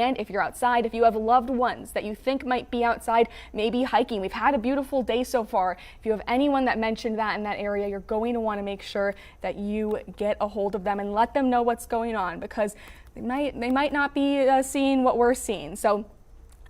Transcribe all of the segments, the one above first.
And if you're outside, if you have loved ones that you think might be outside, maybe hiking, we've had a beautiful day so far. If you have anyone that mentioned that in that area, you're going to want to make sure that you get a hold of them and let them know what's going on, because they might not be seeing what we're seeing. So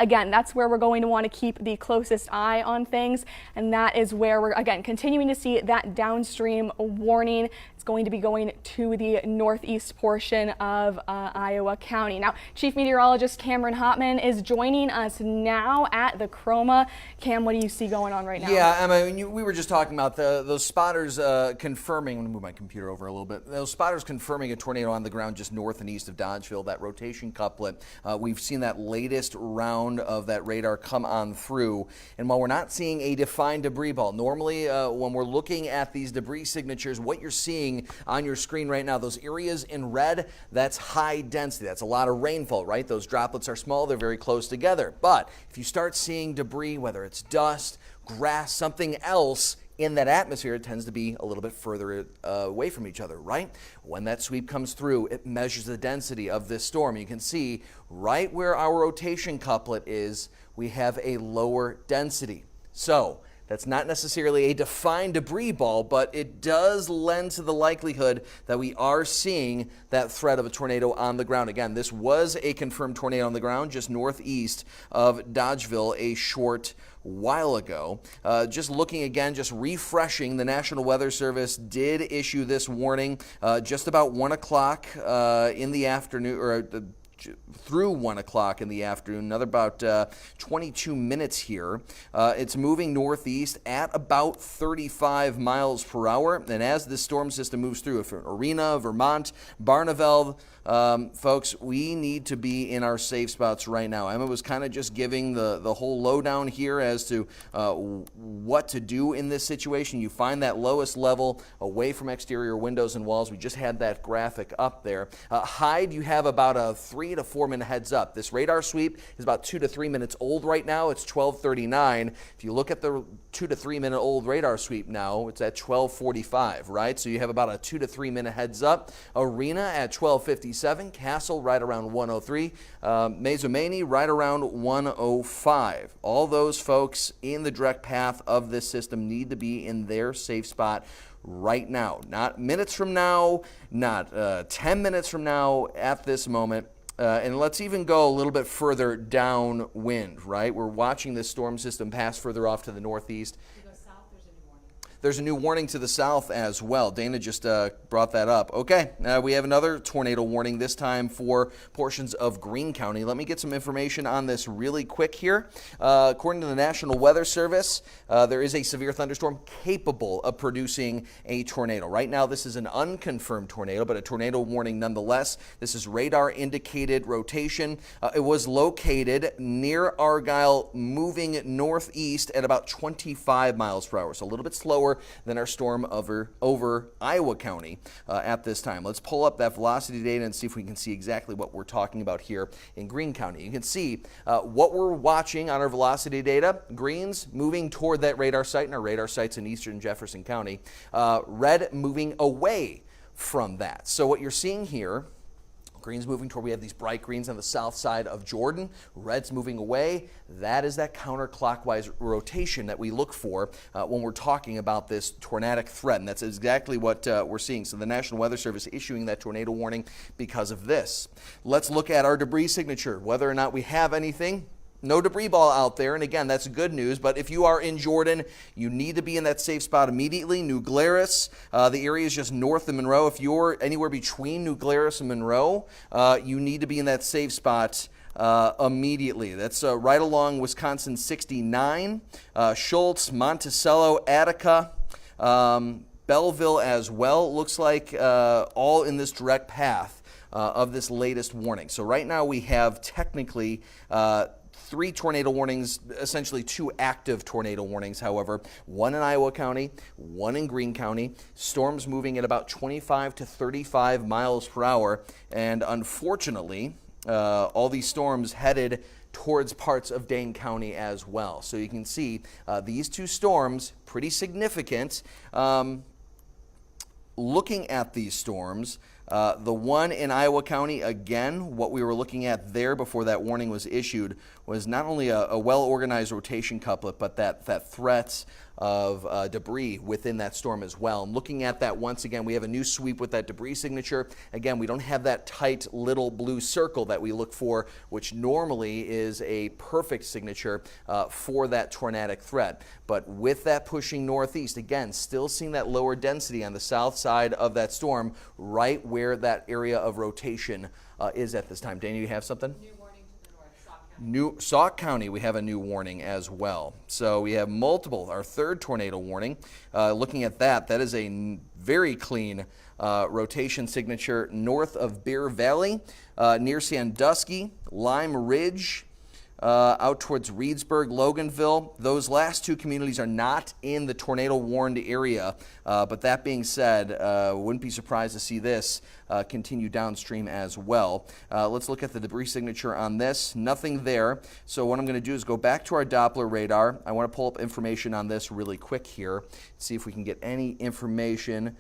again, that's where we're going to want to keep the closest eye on things, and that is where we're, again, continuing to see that downstream warning. It's going to be going to the northeast portion of Iowa County. Now, Chief Meteorologist Cameron Hopman is joining us now at the Chroma. Cam, what do you see going on right now? Yeah, I mean, we were just talking about those spotters confirming. I'm going to move my computer over a little bit. Those spotters confirming a tornado on the ground just north and east of Dodgeville, that rotation couplet. We've seen that latest round of that radar come on through. And while we're not seeing a defined debris ball, normally when we're looking at these debris signatures, what you're seeing on your screen right now, those areas in red, that's high density. That's a lot of rainfall, right? Those droplets are small. They're very close together. But if you start seeing debris, whether it's dust, grass, something else in that atmosphere, it tends to be a little bit further away from each other, right? When that sweep comes through, it measures the density of this storm. You can see right where our rotation couplet is, we have a lower density. So that's not necessarily a defined debris ball, but it does lend to the likelihood that we are seeing that threat of a tornado on the ground. Again, this was a confirmed tornado on the ground just northeast of Dodgeville a short while ago. Just looking again, just refreshing, the National Weather Service did issue this warning just about 1 o'clock in the afternoon, or through 1 o'clock in the afternoon, another about 22 minutes here. It's moving northeast at about 35 miles per hour. And as this storm system moves through, if Arena, Vermont, Barneveld, folks, we need to be in our safe spots right now. Emma was kind of just giving the whole lowdown here as to what to do in this situation. You find that lowest level away from exterior windows and walls. We just had that graphic up there. Hyde, you have about a 3 to 4 minute heads up. This radar sweep is about 2 to 3 minutes old right now. It's 12:39. If you look at the 2 to 3 minute old radar sweep now, it's at 12:45, right? So you have about a 2 to 3 minute heads up. Arena at 12:57. Castle right around 103. Mazomanie right around 105. All those folks in the direct path of this system need to be in their safe spot right now. Not minutes from now, not 10 minutes from now, at this moment. And let's even go a little bit further downwind, right? We're watching this storm system pass further off to the northeast. There's a new warning to the south as well. Dana just brought that up. Okay, we have another tornado warning, this time for portions of Greene County. Let me get some information on this really quick here. According to the National Weather Service, there is a severe thunderstorm capable of producing a tornado. Right now, this is an unconfirmed tornado, but a tornado warning nonetheless. This is radar indicated rotation. It was located near Argyle, moving northeast at about 25 miles per hour, so a little bit slower than our storm over Iowa County at this time. Let's pull up that velocity data and see if we can see exactly what we're talking about here in Greene County. You can see what we're watching on our velocity data. Green's moving toward that radar site, and our radar site's in eastern Jefferson County. Red moving away from that. So what you're seeing here, green's moving toward, we have these bright greens on the south side of Jordan. Red's moving away. That is that counterclockwise rotation that we look for when we're talking about this tornadic threat. And that's exactly what we're seeing. So the National Weather Service issuing that tornado warning because of this. Let's look at our debris signature, whether or not we have anything. No debris ball out there, and again, that's good news, but if you are in Jordan, you need to be in that safe spot immediately. New Glarus, the area is just north of Monroe. If you're anywhere between New Glarus and Monroe, you need to be in that safe spot immediately. That's right along Wisconsin 69, Schultz, Monticello, Attica, Belleville as well. Looks like all in this direct path of this latest warning. So right now we have technically 3 tornado warnings, essentially 2 active tornado warnings, however, 1 in Iowa County, 1 in Greene County. Storms moving at about 25 to 35 miles per hour, and unfortunately, all these storms headed towards parts of Dane County as well. So you can see these 2 storms, pretty significant. Looking at these storms, The one in Iowa County, again, what we were looking at there before that warning was issued was not only a well-organized rotation couplet, but that threat of debris within that storm as well. And looking at that once again, we have a new sweep with that debris signature. Again, we don't have that tight little blue circle that we look for, which normally is a perfect signature for that tornadic threat. But with that pushing northeast, again, still seeing that lower density on the south side of that storm, right where that area of rotation is at this time. Dana, you have something? New warning to the north, Sauk County. Sauk County, we have a new warning as well. So we have multiple, our third tornado warning. Looking at that, that is a very clean rotation signature north of Bear Valley, near Sandusky, Lime Ridge, out towards Reedsburg, Loganville. Those last two communities are not in the tornado warned area, but that being said, wouldn't be surprised to see this continue downstream as well. Let's look at the debris signature on this. Nothing there. So what I'm going to do is go back to our Doppler radar. I want to pull up information on this really quick here, see if we can get any information.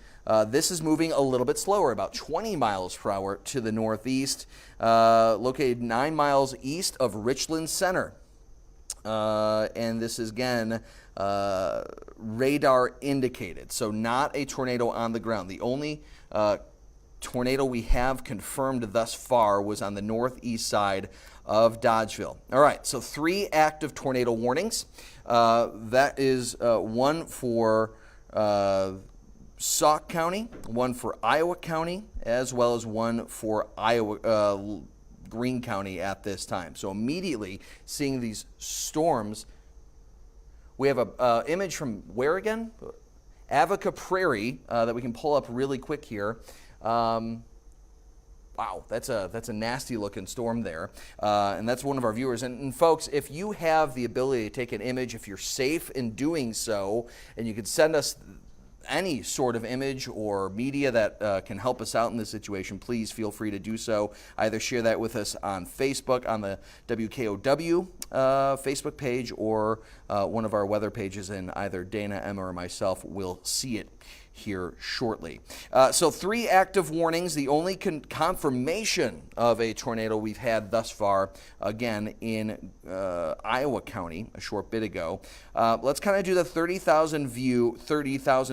This is moving a little bit slower, about 20 miles per hour to the northeast, located 9 miles east of Richland Center. And this is, again, radar indicated, so not a tornado on the ground. The only tornado we have confirmed thus far was on the northeast side of Dodgeville. All right, so 3 active tornado warnings. That is one for Sauk County, one for Iowa County, as well as one for Greene County at this time. So immediately seeing these storms, we have an image from where again? Avoca Prairie that we can pull up really quick here. Wow, that's a nasty looking storm there, and that's one of our viewers. And folks, if you have the ability to take an image, if you're safe in doing so, and you could send us any sort of image or media that can help us out in this situation, please feel free to do so. Either share that with us on Facebook, on the WKOW Facebook page, or one of our weather pages, and either Dana, Emma, or myself will see it here shortly. So 3 active warnings, the only confirmation of a tornado we've had thus far, again, in Iowa County a short bit ago. Let's kind of do the 30,000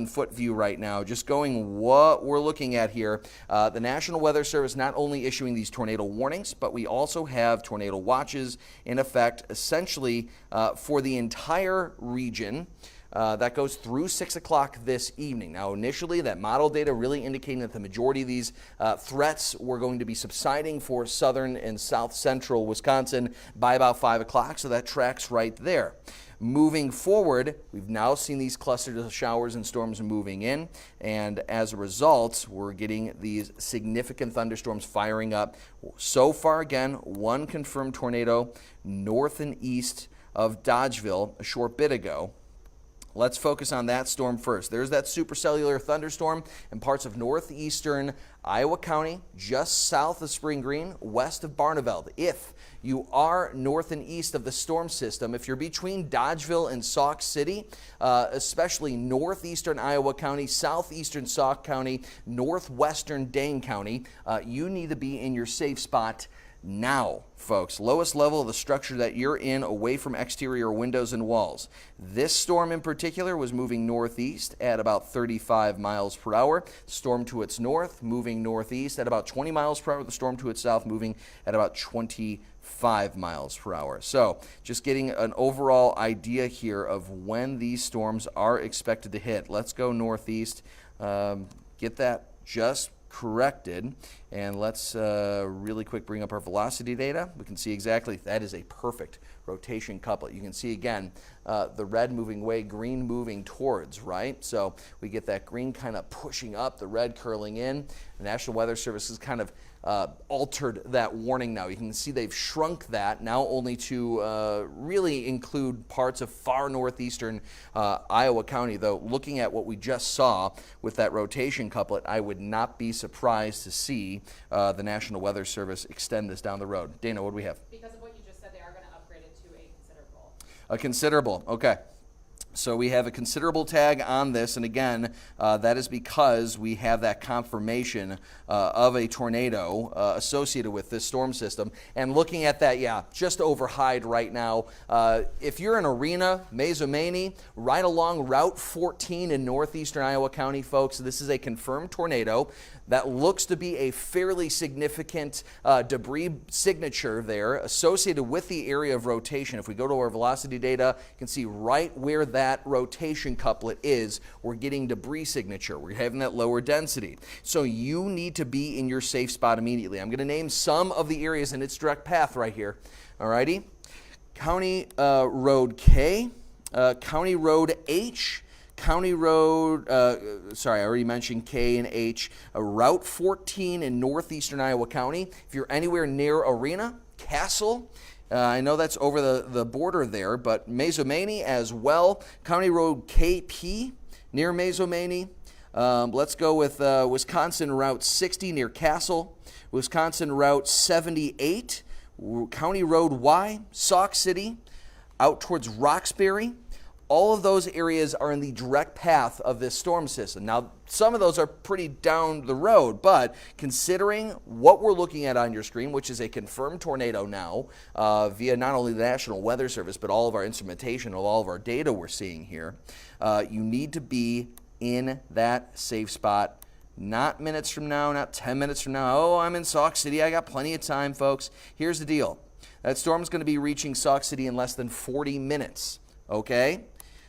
foot view right now, just going what we're looking at here. The National Weather Service not only issuing these tornado warnings, but we also have tornado watches in effect essentially for the entire region. That goes through 6 o'clock this evening. Now, initially, that model data really indicating that the majority of these threats were going to be subsiding for southern and south central Wisconsin by about 5 o'clock, so that tracks right there. Moving forward, we've now seen these clusters of showers and storms moving in, and as a result, we're getting these significant thunderstorms firing up. So far, again, 1 confirmed tornado north and east of Dodgeville a short bit ago. Let's focus on that storm first. There's that supercellular thunderstorm in parts of northeastern Iowa County, just south of Spring Green, west of Barneveld. If you are north and east of the storm system, if you're between Dodgeville and Sauk City, especially northeastern Iowa County, southeastern Sauk County, northwestern Dane County, you need to be in your safe spot now, folks. Lowest level of the structure that you're in, away from exterior windows and walls. This storm in particular was moving northeast at about 35 miles per hour. Storm to its north moving northeast at about 20 miles per hour. The storm to its south moving at about 25 miles per hour. So just getting an overall idea here of when these storms are expected to hit. Let's go northeast, get that just corrected, and let's really quick bring up our velocity data. We can see exactly that is a perfect rotation couplet. You can see again the red moving away, green moving towards, right? So we get that green kind of pushing up, the red curling in. The National Weather Service has kind of altered that warning now. You can see they've shrunk that now only to really include parts of far northeastern Iowa County, though looking at what we just saw with that rotation couplet, I would not be surprised to see the National Weather Service extend this down the road. Dana, what do we have? Because of what you just said, they are going to upgrade it to a considerable. A considerable, okay. So we have a considerable tag on this, and again, that is because we have that confirmation of a tornado associated with this storm system. And looking at that, yeah, just over Hyde right now. If you're in Arena, Mazomanie, right along Route 14 in northeastern Iowa County, folks, this is a confirmed tornado that looks to be a fairly significant debris signature there associated with the area of rotation. If we go to our velocity data, you can see right where that rotation couplet is, we're getting debris signature. We're having that lower density. So you need to be in your safe spot immediately. I'm going to name some of the areas in its direct path right here. Alrighty. County Road K, County Road H, County Road, sorry, I already mentioned K and H, Route 14 in northeastern Iowa County. If you're anywhere near Arena, Castle, I know that's over the border there, but Mazomanie as well. County Road KP near Mazomanie. Let's go with Wisconsin Route 60 near Castle. Wisconsin Route 78. County Road Y, Sauk City, out towards Roxbury. All of those areas are in the direct path of this storm system. Now, some of those are pretty down the road, but considering what we're looking at on your screen, which is a confirmed tornado now via not only the National Weather Service, but all of our instrumentation, all of our data we're seeing here, you need to be in that safe spot. Not minutes from now, not 10 minutes from now. Oh, I'm in Sauk City. I got plenty of time, folks. Here's the deal. That storm's going to be reaching Sauk City in less than 40 minutes, okay?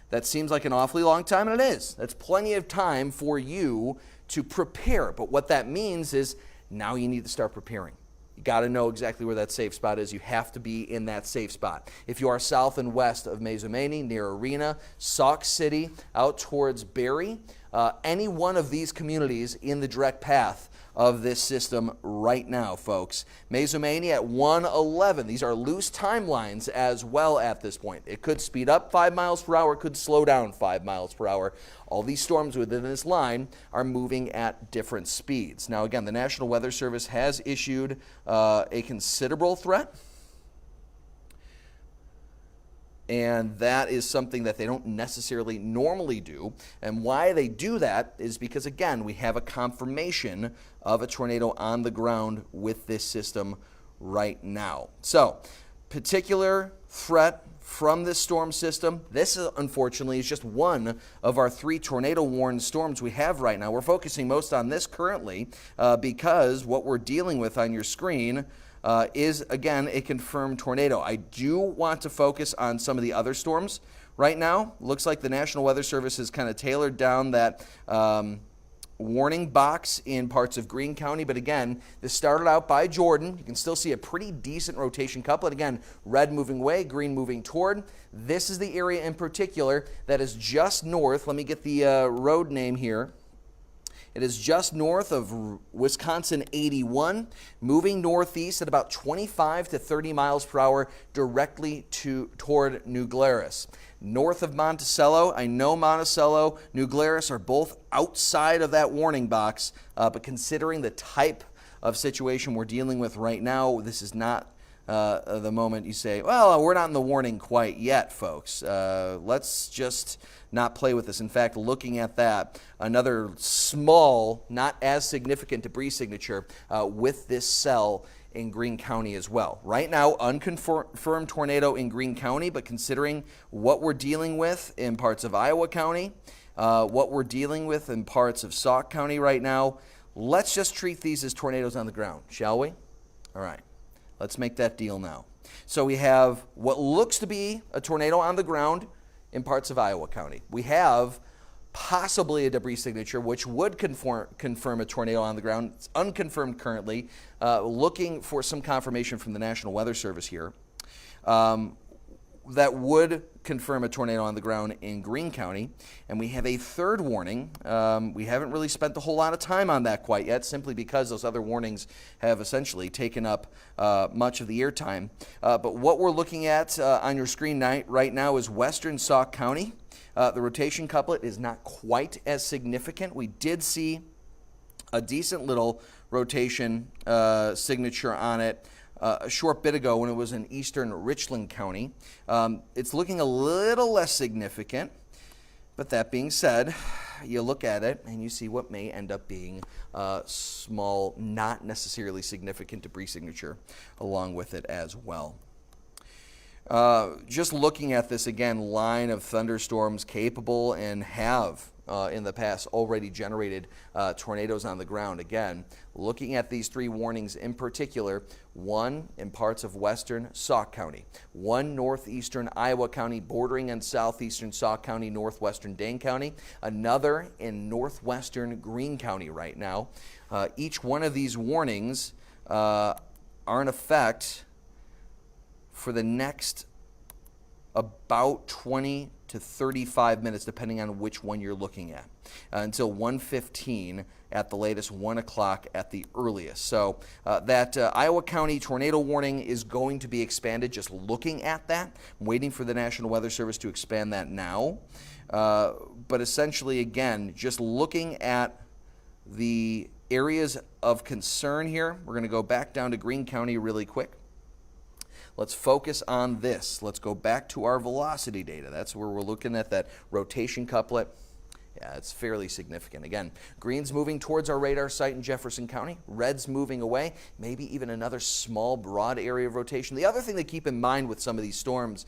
That seems like an awfully long time, and it is. That's plenty of time for you to prepare. But what that means is now you need to start preparing. You got to know exactly where that safe spot is. You have to be in that safe spot. If you are south and west of Mazomanie, near Arena, Sauk City, out towards Barrie, any one of these communities in the direct path of this system right now, folks. Mazomanie at 111. These are loose timelines as well at this point. It could speed up 5 miles per hour, it could slow down 5 miles per hour. All these storms within this line are moving at different speeds. Now again, the National Weather Service has issued a considerable threat. And that is something that they don't necessarily normally do. And why they do that is because, again, we have a confirmation of a tornado on the ground with this system right now. So, particular threat from this storm system. This, unfortunately, is just one of our 3 tornado-warned storms we have right now. We're focusing most on this currently because what we're dealing with on your screen is, again, a confirmed tornado. I do want to focus on some of the other storms right now. Looks like the National Weather Service has kind of tailored down that warning box in parts of Greene County. But again, this started out by Jordan. You can still see a pretty decent rotation couplet. Again, red moving away, green moving toward. This is the area in particular that is just north. Let me get the road name here. It is just north of Wisconsin 81, moving northeast at about 25 to 30 miles per hour directly toward New Glarus. North of Monticello, I know Monticello, New Glarus are both outside of that warning box, but considering the type of situation we're dealing with right now, this is not the moment you say, well, we're not in the warning quite yet, folks. Let's just not play with this. In fact, looking at that, another small, not as significant debris signature with this cell in Greene County as well. Right now, unconfirmed tornado in Greene County, but considering what we're dealing with in parts of Iowa County, what we're dealing with in parts of Sauk County right now, let's just treat these as tornadoes on the ground, shall we? All right. Let's make that deal now. So we have what looks to be a tornado on the ground in parts of Iowa County. We have possibly a debris signature, which would confirm a tornado on the ground. It's unconfirmed currently. Looking for some confirmation from the National Weather Service here. That would confirm a tornado on the ground in Greene County. And we have a third warning. We haven't really spent a whole lot of time on that quite yet, simply because those other warnings have essentially taken up much of the airtime. But what we're looking at on your screen right now is western Sauk County. The rotation couplet is not quite as significant. We did see a decent little rotation signature on it a short bit ago when it was in eastern Richland County. It's looking a little less significant But that being said, you look at it and you see what may end up being a small, not necessarily significant debris signature along with it as well. Just looking at this again, line of thunderstorms capable and have in the past already generated tornadoes on the ground. Again, looking at these three warnings in particular, one in parts of western Sauk County, one northeastern Iowa County bordering on southeastern Sauk County, northwestern Dane County, another in northwestern Greene County right now. Each one of these warnings are in effect for the next about 20 to 35 minutes, depending on which one you're looking at, until 1:15 at the latest, 1 o'clock at the earliest. So that Iowa County tornado warning is going to be expanded. Just looking at that, I'm waiting for the National Weather Service to expand that now. But essentially, again, just looking at the areas of concern here, we're going to go back down to Greene County really quick. Let's focus on this. Let's go back to our velocity data. That's where we're looking at that rotation couplet. Yeah, it's fairly significant. Again, green's moving towards our radar site in Jefferson County. Red's moving away, maybe even another small, broad area of rotation. The other thing to keep in mind with some of these storms,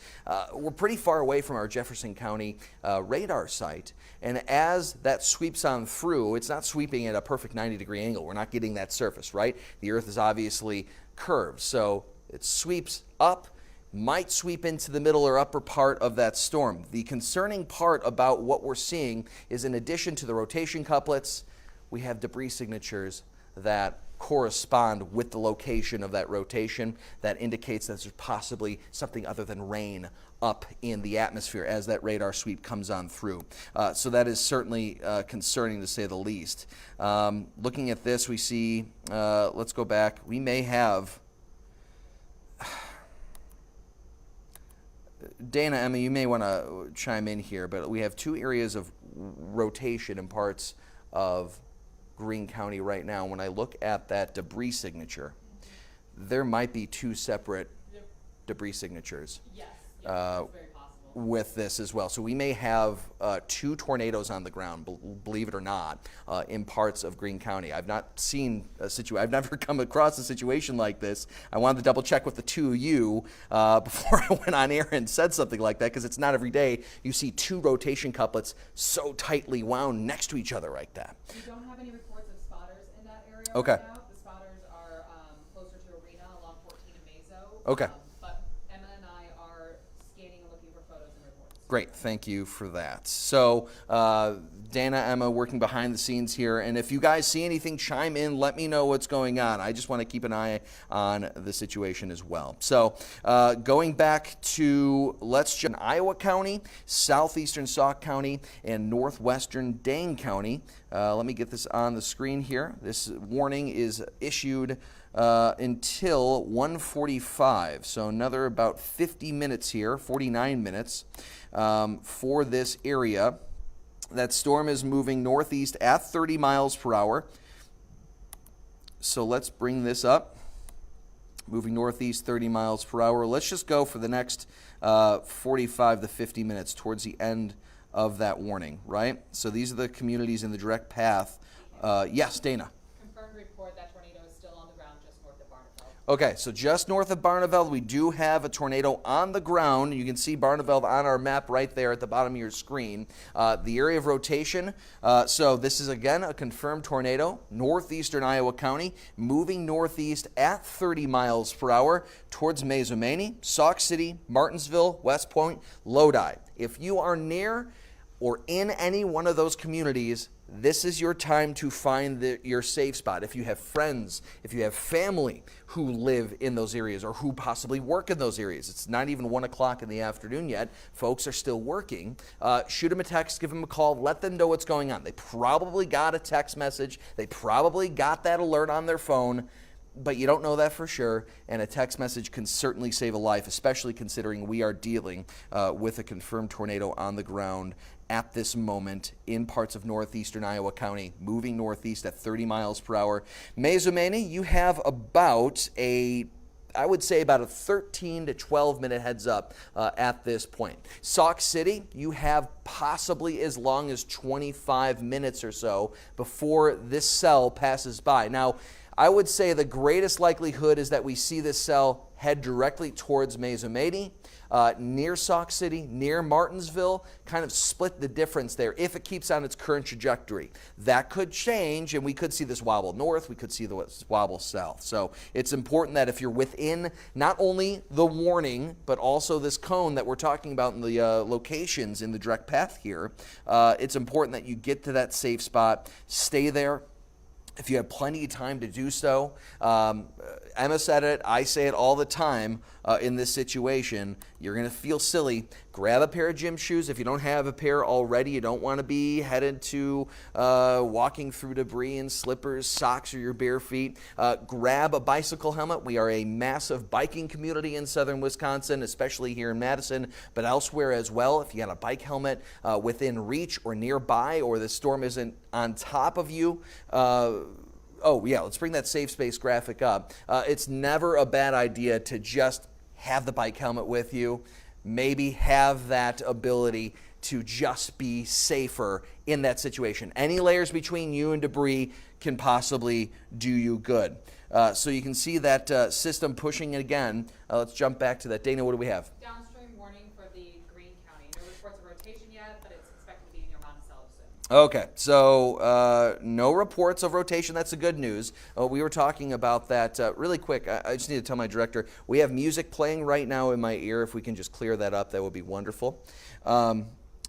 we're pretty far away from our Jefferson County radar site. And as that sweeps on through, it's not sweeping at a perfect 90-degree angle. We're not getting that surface, right? The Earth is obviously curved. So it sweeps up, might sweep into the middle or upper part of that storm. The concerning part about what we're seeing is, in addition to the rotation couplets, we have debris signatures that correspond with the location of that rotation. That indicates that there's possibly something other than rain up in the atmosphere as that radar sweep comes on through. So that is certainly concerning, to say the least. Looking at this, we see, let's go back, we may have, Dana, Emma, you may want to chime in here, but we have two areas of rotation in parts of Greene County right now. When I look at that debris signature, there might be two separate debris signatures. Yes, that's very possible. With this as well. So we may have two tornadoes on the ground, believe it or not, in parts of Greene County. I've not seen a situation, I've never come across a situation like this. I wanted to double check with the two of you before I went on air and said something like that, because it's not every day you see two rotation couplets so tightly wound next to each other like that. We don't have any reports of spotters in that area Okay. right now. The spotters are closer to Arena along 14 and Mazo. Okay. But Emma and I are scanning and looking for photos and reports. Great, thank you for that. So, Dana, Emma, working behind the scenes here, and if you guys see anything, chime in, let me know what's going on. I just want to keep an eye on the situation as well. So, going back to, let's check Iowa County, southeastern Sauk County, and northwestern Dane County. Let me get this on the screen here. This warning is issued until 1:45, so another about 50 minutes here, 49 minutes for this area. That storm is moving northeast at 30 miles per hour. So let's bring this up. Moving northeast 30 miles per hour. Let's just go for the next 45 to 50 minutes towards the end of that warning, right? So these are the communities in the direct path. Yes, Dana. Confirmed report that tornado is still on the ground just north of Barneveld. Okay, so just north of Barneveld, we do have a tornado on the ground. You can see Barneveld on our map right there at the bottom of your screen. The area of rotation, so this is again a confirmed tornado, northeastern Iowa County, moving northeast at 30 miles per hour towards Mazomanie, Sauk City, Martinsville, West Point, Lodi. If you are near or in any one of those communities, this is your time to find your safe spot. If you have friends, if you have family who live in those areas or who possibly work in those areas, it's not even 1 o'clock in the afternoon yet, folks are still working, shoot them a text, give them a call, let them know what's going on. They probably got a text message, they probably got that alert on their phone, but you don't know that for sure, and a text message can certainly save a life, especially considering we are dealing with a confirmed tornado on the ground at this moment in parts of northeastern Iowa County, moving northeast at 30 miles per hour. Mazomanie, you have about a I would say about a 13 to 12 minute heads up at this point. Sauk City, you have possibly as long as 25 minutes or so before this cell passes by. Now, I would say the greatest likelihood is that we see this cell head directly towards Mazomedi, near Sauk City, near Martinsville, kind of split the difference there if it keeps on its current trajectory. That could change, and we could see this wobble north, we could see the wobble south. So it's important that if you're within not only the warning, but also this cone that we're talking about in the locations in the direct path here, it's important that you get to that safe spot, stay there. If you have plenty of time to do so, Emma said it, I say it all the time in this situation, you're going to feel silly. Grab a pair of gym shoes. If you don't have a pair already, you don't want to be headed to walking through debris in slippers, socks, or your bare feet. Grab a bicycle helmet. We are a massive biking community in southern Wisconsin, especially here in Madison, but elsewhere as well. If you got a bike helmet within reach or nearby, or the storm isn't on top of you, oh yeah, let's bring that safe space graphic up. It's never a bad idea to just have the bike helmet with you. Maybe have that ability to just be safer in that situation. Any layers between you and debris can possibly do you good. So you can see that system pushing it again. Let's jump back to that. Dana, what do we have? Downstream warning for the Dane County. No reports of rotation yet, but it's expected to be near Monticello soon. Okay, so no reports of rotation. That's the good news. We were talking about that really quick. I just need to tell my director, we have music playing right now in my ear. If we can just clear that up, that would be wonderful.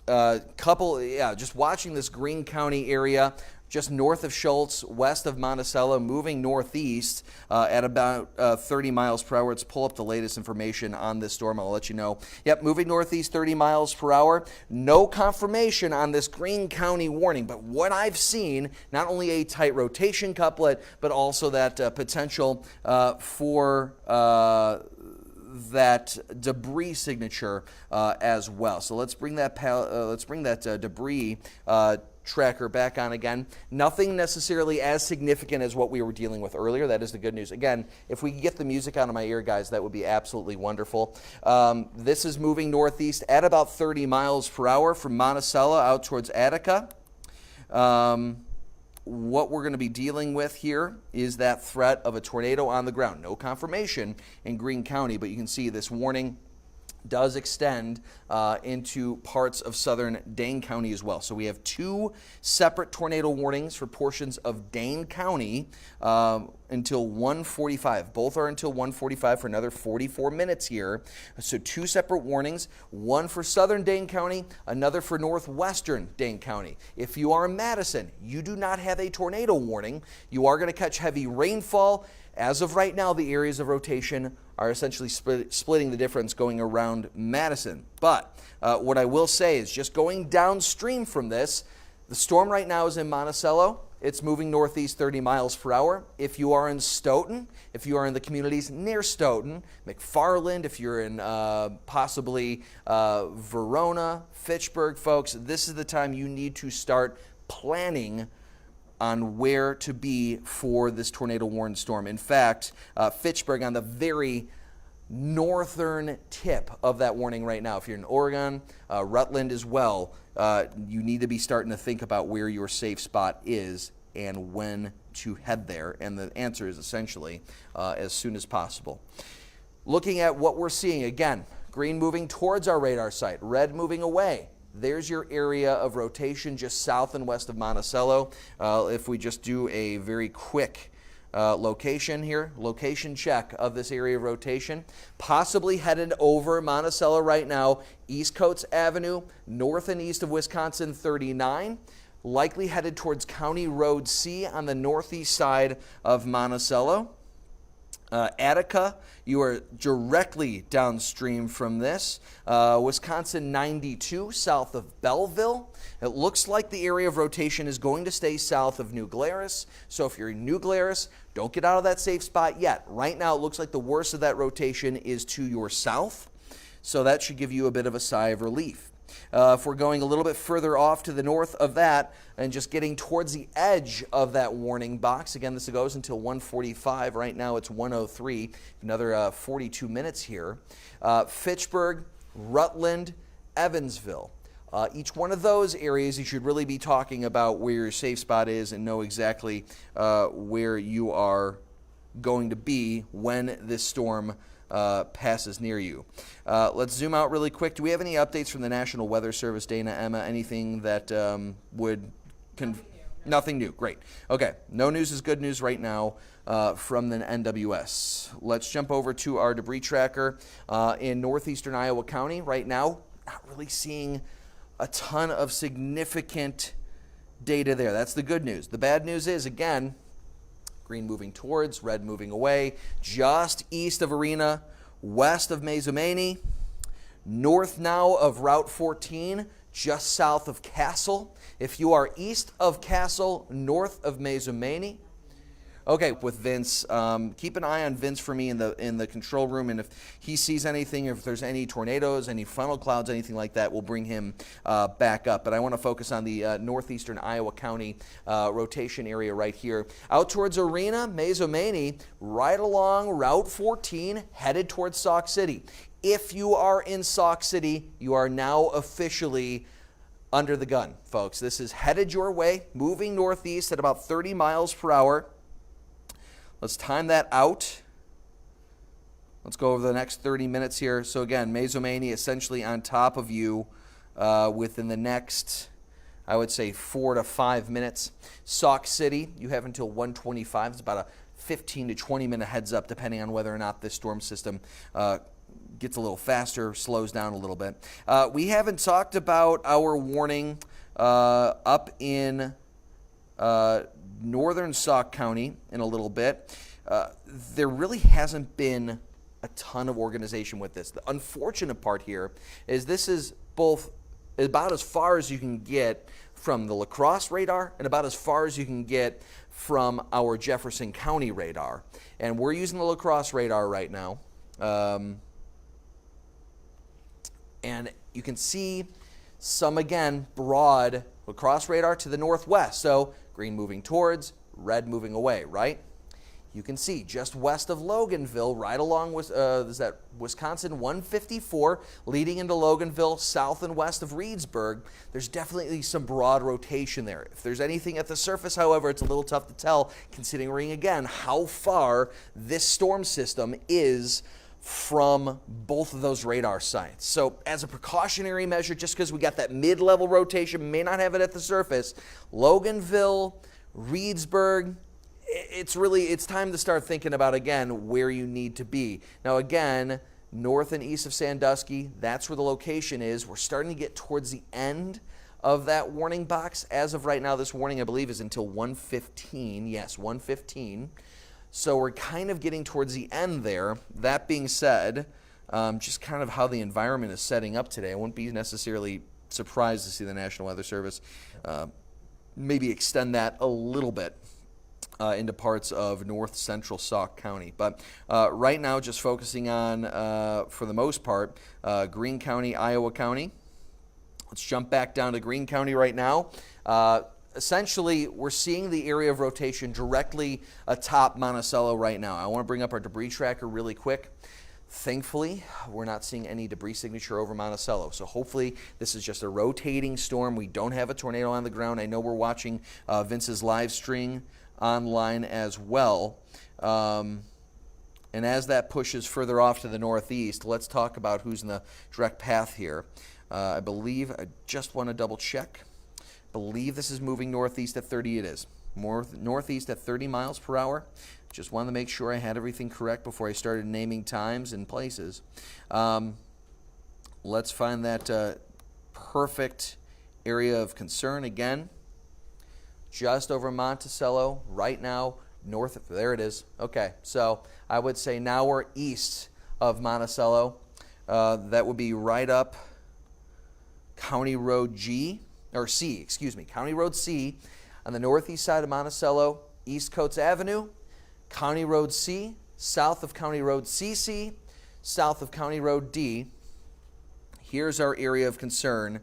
Just watching this Greene County area, just north of Schultz, west of Monticello, moving northeast at about 30 miles per hour. Let's pull up the latest information on this storm. I'll let you know. Yep, moving northeast 30 miles per hour. No confirmation on this Greene County warning, but what I've seen, not only a tight rotation couplet, but also that potential for that debris signature as well. So let's bring that debris tracker back on again. Nothing necessarily as significant as what we were dealing with earlier. That is the good news. Again, if we could get the music out of my ear, guys, that would be absolutely wonderful. This is moving northeast at about 30 miles per hour from Monticello out towards Attica. What we're going to be dealing with here is that threat of a tornado on the ground. No confirmation in Greene County, but you can see this warning does extend into parts of southern Dane County as well. So we have two separate tornado warnings for portions of Dane County until 1:45. Both are until 1:45 for another 44 minutes here. So two separate warnings, one for southern Dane County, another for northwestern Dane County. If you are in Madison, you do not have a tornado warning. You are going to catch heavy rainfall. As of right now, the areas of rotation are essentially splitting the difference going around Madison. But what I will say is just going downstream from this, the storm right now is in Monticello. It's moving northeast 30 miles per hour. If you are in Stoughton, if you are in the communities near Stoughton, McFarland, if you're in possibly Verona, Fitchburg, folks, this is the time you need to start planning on where to be for this tornado warned storm. In fact, Fitchburg on the very northern tip of that warning right now. If you're in Oregon, Rutland as well, you need to be starting to think about where your safe spot is and when to head there. And the answer is essentially as soon as possible. Looking at what we're seeing, again, green moving towards our radar site, red moving away. There's your area of rotation just south and west of Monticello. If we just do a very quick location here, location check of this area of rotation, possibly headed over Monticello right now, East Coates Avenue, north and east of Wisconsin 39, likely headed towards County Road C on the northeast side of Monticello. Attica, you are directly downstream from this. Wisconsin 92, south of Belleville. It looks like the area of rotation is going to stay south of New Glarus. So if you're in New Glarus, don't get out of that safe spot yet. Right now, it looks like the worst of that rotation is to your south. So that should give you a bit of a sigh of relief. If we're going a little bit further off to the north of that and just getting towards the edge of that warning box, again, this goes until 1:45. Right now it's 1:03, another 42 minutes here. Fitchburg, Rutland, Evansville. Each one of those areas, you should really be talking about where your safe spot is and know exactly where you are going to be when this storm passes near you. Let's zoom out really quick. Do we have any updates from the National Weather Service, Dana, Emma? Anything that would... Nothing new. Great. Okay. No news is good news right now from the NWS. Let's jump over to our debris tracker in northeastern Iowa County. Right now, not really seeing a ton of significant data there. That's the good news. The bad news is, again, green moving towards, red moving away, just east of Arena, west of Mazomanie, north now of Route 14, just south of Castle. If you are east of Castle, north of Mazomanie, okay, with Vince, keep an eye on Vince for me in the control room, and if he sees anything, if there's any tornadoes, any funnel clouds, anything like that, we'll bring him back up. But I want to focus on the northeastern Iowa County rotation area right here. Out towards Arena, Mazomanie, right along Route 14, headed towards Sauk City. If you are in Sauk City, you are now officially under the gun, folks. This is headed your way, moving northeast at about 30 miles per hour. Let's time that out. Let's go over the next 30 minutes here. So again, Mazomanie essentially on top of you within the next, I would say, 4 to 5 minutes. Sauk City, you have until 1:25. It's about a 15 to 20 minute heads up, depending on whether or not this storm system gets a little faster, slows down a little bit. We haven't talked about our warning up in northern Sauk County in a little bit. There really hasn't been a ton of organization with this. The unfortunate part here is this is both about as far as you can get from the La Crosse radar and about as far as you can get from our Jefferson County radar. And we're using the La Crosse radar right now. And you can see some, again, broad La Crosse radar to the northwest. So green moving towards, red moving away, right? You can see just west of Loganville, right along with is that Wisconsin 154, leading into Loganville, south and west of Reedsburg. There's definitely some broad rotation there. If there's anything at the surface, however, it's a little tough to tell, considering, again, how far this storm system is from both of those radar sites. So as a precautionary measure, just because we got that mid-level rotation, may not have it at the surface, Loganville, Reedsburg, it's time to start thinking about, again, where you need to be. Now, again, north and east of Sandusky, that's where the location is. We're starting to get towards the end of that warning box. As of right now, this warning, I believe, is until 1:15. Yes, 1:15. So we're kind of getting towards the end there. That being said, just kind of how the environment is setting up today, I wouldn't be necessarily surprised to see the National Weather Service maybe extend that a little bit into parts of north central Sauk County. But right now, just focusing on, for the most part, Greene County, Iowa County. Let's jump back down to Greene County right now. Essentially, we're seeing the area of rotation directly atop Monticello right now. I want to bring up our debris tracker really quick. Thankfully, we're not seeing any debris signature over Monticello. So hopefully this is just a rotating storm. We don't have a tornado on the ground. I know we're watching Vince's live stream online as well. And as that pushes further off to the northeast, let's talk about who's in the direct path here. I believe, I just want to double check. Believe this is moving northeast at 30. It is. Northeast at 30 miles per hour. Just wanted to make sure I had everything correct before I started naming times and places. Let's find that perfect area of concern again. Just over Monticello right now, north of, there it is. Okay, so I would say now we're east of Monticello. That would be right up County Road County Road C on the northeast side of Monticello, East Coates Avenue, County Road C, south of County Road CC, south of County Road D. Here's our area of concern,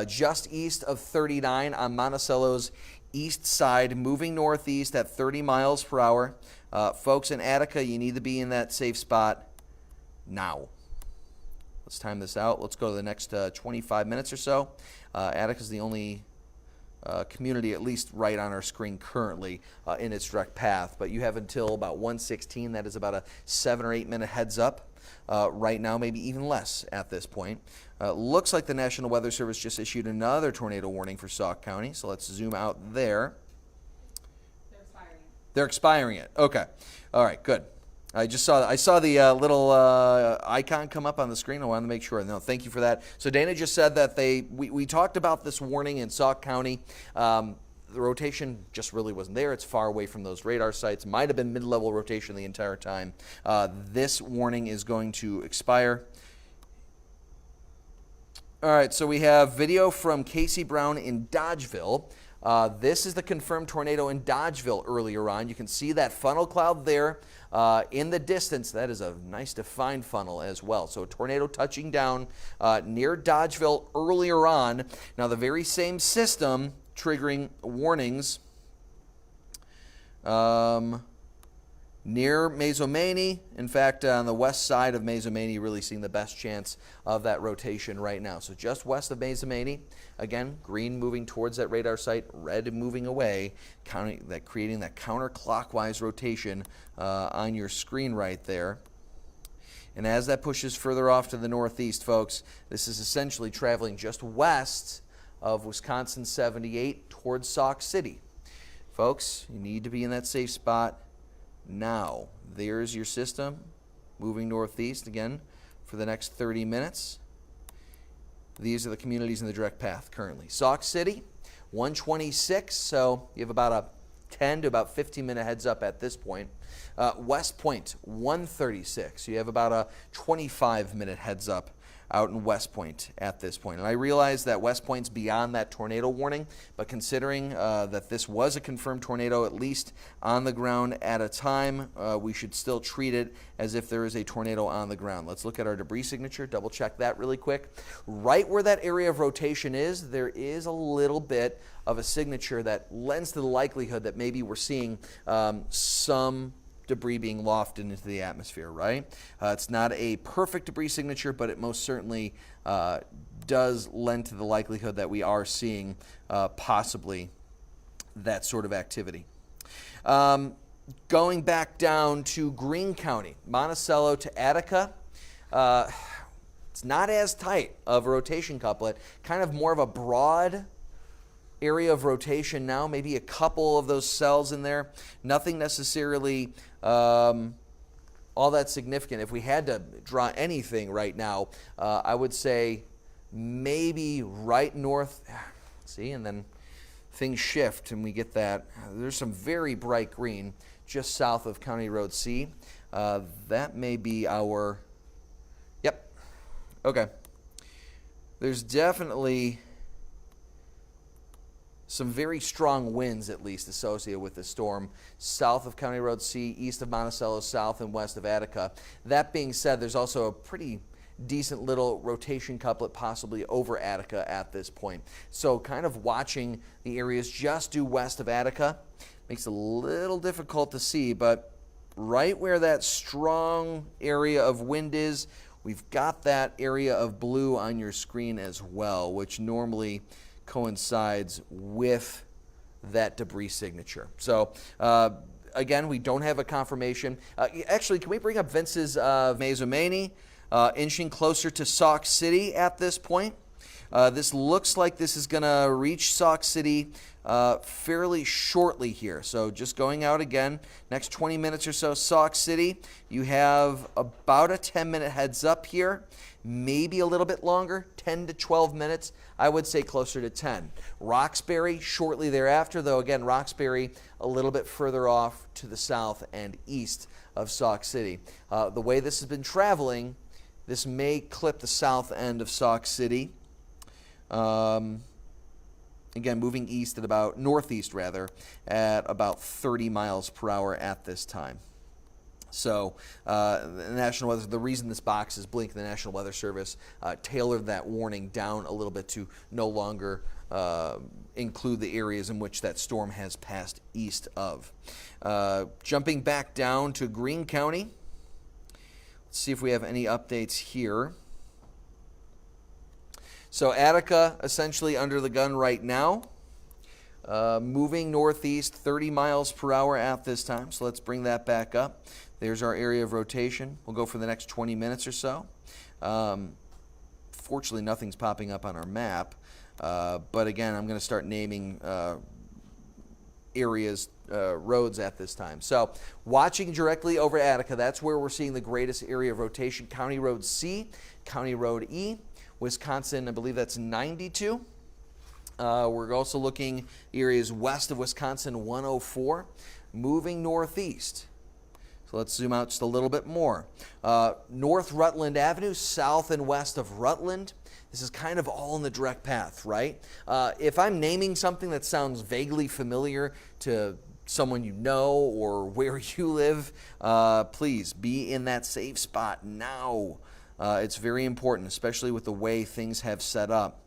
just east of 39 on Monticello's east side, moving northeast at 30 miles per hour. Folks in Attica, you need to be in that safe spot now. Let's time this out. Let's go to the next 25 minutes or so. Attica is the only community, at least right on our screen currently, in its direct path. But you have until about 1:16. That is about a 7 or 8 minute heads up right now, maybe even less at this point. Looks like the National Weather Service just issued another tornado warning for Sauk County. So let's zoom out there. They're expiring. They're expiring it. Okay. All right, good. I saw the little icon come up on the screen. I wanted to make sure. No, thank you for that. So Dana just said that we talked about this warning in Sauk County. The rotation just really wasn't there. It's far away from those radar sites. Might have been mid-level rotation the entire time. This warning is going to expire. All right, so we have video from Casey Brown in Dodgeville. This is the confirmed tornado in Dodgeville earlier on. You can see that funnel cloud there in the distance. That is a nice defined funnel as well. So a tornado touching down near Dodgeville earlier on. Now the very same system triggering warnings near Mazomanie. In fact, on the west side of Mazomanie, really seeing the best chance of that rotation right now. So just west of Mazomanie, again, green moving towards that radar site, red moving away, creating that counterclockwise rotation on your screen right there. And as that pushes further off to the northeast, folks, this is essentially traveling just west of Wisconsin 78 towards Sauk City. Folks, you need to be in that safe spot now. There's your system moving northeast again for the next 30 minutes. These are the communities in the direct path currently. Sauk City, 126, so you have about a 10 to about 15 minute heads up at this point. West Point, 136. You have about a 25 minute heads up out in West Point at this point. And I realize that West Point's beyond that tornado warning, but considering that this was a confirmed tornado, at least on the ground at a time, we should still treat it as if there is a tornado on the ground. Let's look at our debris signature, double check that really quick. Right where that area of rotation is, there is a little bit of a signature that lends to the likelihood that maybe we're seeing some debris being lofted into the atmosphere, right? It's not a perfect debris signature, but it most certainly does lend to the likelihood that we are seeing possibly that sort of activity. Going back down to Greene County, Monticello to Attica, it's not as tight of a rotation couplet, kind of more of a broad area of rotation now, maybe a couple of those cells in there. Nothing necessarily all that significant. If we had to draw anything right now, I would say maybe right north. See, and then things shift and we get that. There's some very bright green just south of County Road C. That may be our, yep, okay. There's definitely some very strong winds, at least, associated with the storm south of County Road C, east of Monticello, south and west of Attica. That being said, there's also a pretty decent little rotation couplet possibly over Attica at this point. So kind of watching the areas just due west of Attica makes it a little difficult to see, but right where that strong area of wind is, we've got that area of blue on your screen as well, which normally coincides with that debris signature. So again, we don't have a confirmation. Actually, can we bring up Vince's Mazomanie inching closer to Sauk City at this point? This looks like this is going to reach Sauk City fairly shortly here. So just going out again, next 20 minutes or so, Sauk City, you have about a 10-minute heads up here, maybe a little bit longer, 10 to 12 minutes. I would say closer to 10. Roxbury shortly thereafter, though again, Roxbury a little bit further off to the south and east of Sauk City. The way this has been traveling, this may clip the south end of Sauk City. Again, moving east at about, northeast rather, at about 30 miles per hour at this time. So the reason this box is blinking, the National Weather Service tailored that warning down a little bit to no longer include the areas in which that storm has passed east of. Jumping back down to Greene County, let's see if we have any updates here. So Attica essentially under the gun right now. Moving northeast 30 miles per hour at this time. So let's bring that back up. There's our area of rotation. We'll go for the next 20 minutes or so. Fortunately, nothing's popping up on our map. But again, I'm going to start naming areas, roads at this time. So watching directly over Attica, that's where we're seeing the greatest area of rotation. County Road C, County Road E, Wisconsin, I believe that's 92. We're also looking areas west of Wisconsin 104, moving northeast. So let's zoom out just a little bit more. North Rutland Avenue, south and west of Rutland. This is kind of all in the direct path, right? If I'm naming something that sounds vaguely familiar to someone you know or where you live, please be in that safe spot now. It's very important, especially with the way things have set up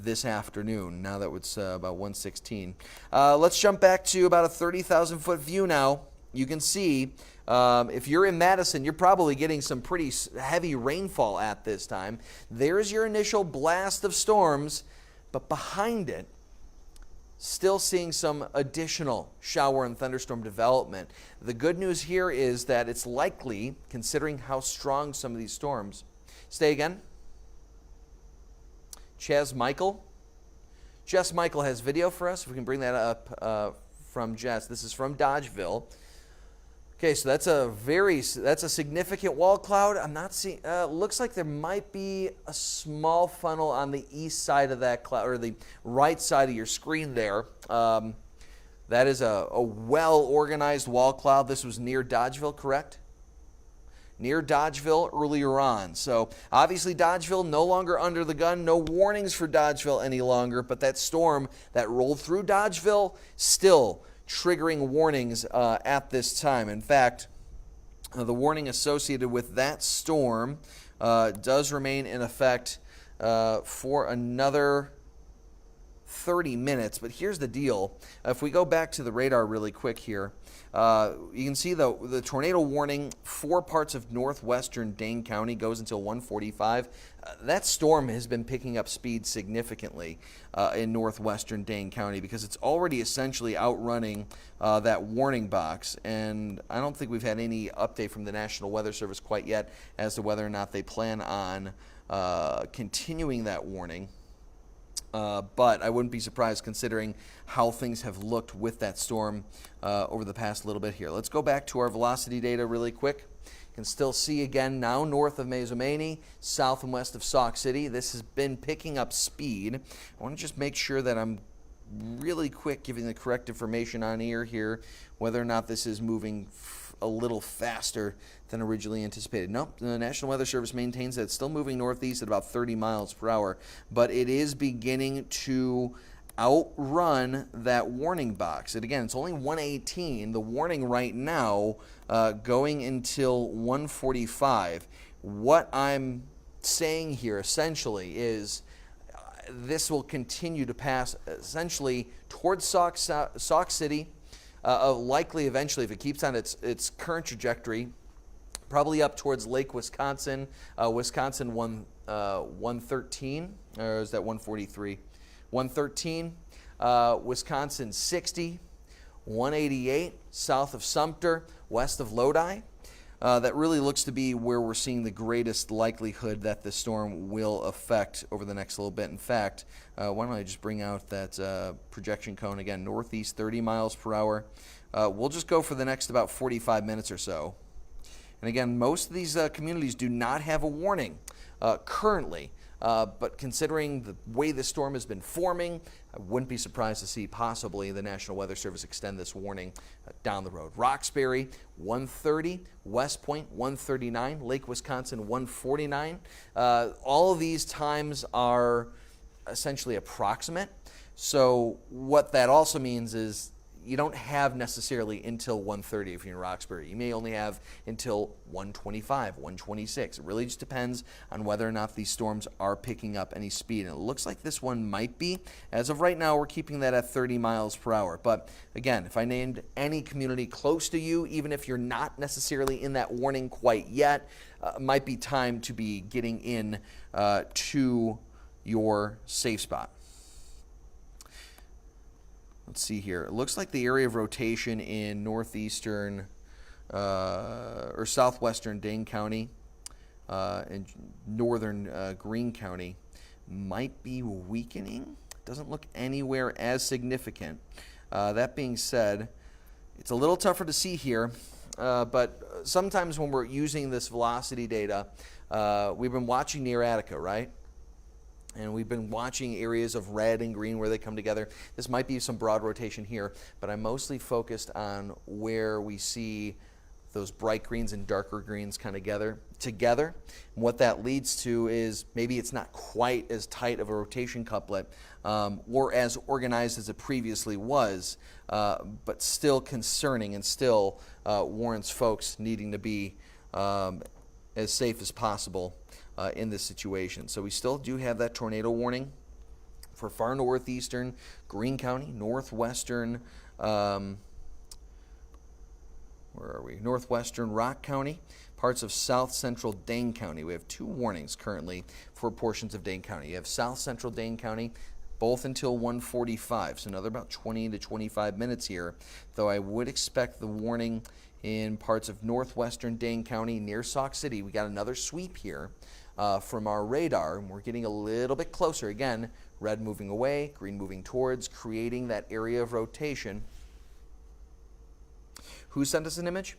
this afternoon, now that it's about 1:16. Let's jump back to about a 30,000 foot view now. You can see if you're in Madison, you're probably getting some pretty heavy rainfall at this time. There's your initial blast of storms, but behind it, still seeing some additional shower and thunderstorm development. The good news here is that it's likely, considering how strong some of these storms. Stay again. Chaz Michael. Jess Michael has video for us. If we can bring that up from Jess. This is from Dodgeville. Okay, so that's a significant wall cloud. I'm not seeing. Looks like there might be a small funnel on the east side of that cloud, or the right side of your screen there. That is a well-organized wall cloud. This was near Dodgeville, correct? Near Dodgeville earlier on. So obviously Dodgeville no longer under the gun. No warnings for Dodgeville any longer. But that storm that rolled through Dodgeville still triggering warnings at this time. In fact, the warning associated with that storm does remain in effect for another 30 minutes. But here's the deal. If we go back to the radar really quick here, you can see the tornado warning for parts of northwestern Dane County goes until 1:45. That storm has been picking up speed significantly in northwestern Dane County because it's already essentially outrunning that warning box. And I don't think we've had any update from the National Weather Service quite yet as to whether or not they plan on continuing that warning. But I wouldn't be surprised considering how things have looked with that storm over the past little bit here. Let's go back to our velocity data really quick. You can still see again now north of Mazomanie, south and west of Sauk City. This has been picking up speed. I want to just make sure that I'm really quick giving the correct information on here, whether or not this is moving a little faster than originally anticipated. Nope, the National Weather Service maintains that it's still moving northeast at about 30 miles per hour, but it is beginning to outrun that warning box. And again, it's only 1:18. The warning right now going until 1:45. What I'm saying here essentially is this will continue to pass essentially towards Sauk City, likely eventually, if it keeps on its current trajectory, probably up towards Lake Wisconsin, Wisconsin 113, or is that 143? 113, Wisconsin 60, 188, south of Sumter, west of Lodi. That really looks to be where we're seeing the greatest likelihood that the storm will affect over the next little bit. In fact, why don't I just bring out that projection cone again, northeast 30 miles per hour. We'll just go for the next about 45 minutes or so. And again, most of these communities do not have a warning currently. But considering the way the storm has been forming, I wouldn't be surprised to see possibly the National Weather Service extend this warning down the road. Roxbury, 130, West Point, 139, Lake Wisconsin, 149. All of these times are essentially approximate. So what that also means is you don't have necessarily until 1:30 if you're in Roxbury. You may only have until 1:25, 1:26. It really just depends on whether or not these storms are picking up any speed. And it looks like this one might be. As of right now, we're keeping that at 30 miles per hour. But again, if I named any community close to you, even if you're not necessarily in that warning quite yet, might be time to be getting in to your safe spot. Let's see here. It looks like the area of rotation in northeastern or southwestern Dane County and northern Greene County might be weakening. Doesn't look anywhere as significant. That being said, it's a little tougher to see here, but sometimes when we're using this velocity data, we've been watching near Attica, right? And we've been watching areas of red and green where they come together. This might be some broad rotation here, but I'm mostly focused on where we see those bright greens and darker greens kind of together. And what that leads to is maybe it's not quite as tight of a rotation couplet or as organized as it previously was, but still concerning and still warrants folks needing to be as safe as possible in this situation. So we still do have that tornado warning for far northeastern Greene County, northwestern, northwestern Rock County, parts of south central Dane County. We have two warnings currently for portions of Dane County. You have south central Dane County, both until 1:45, so another about 20 to 25 minutes here, though I would expect the warning in parts of northwestern Dane County near Sauk City. We got another sweep here from our radar, and we're getting a little bit closer. Again, red moving away, green moving towards, creating that area of rotation. Who sent us an image?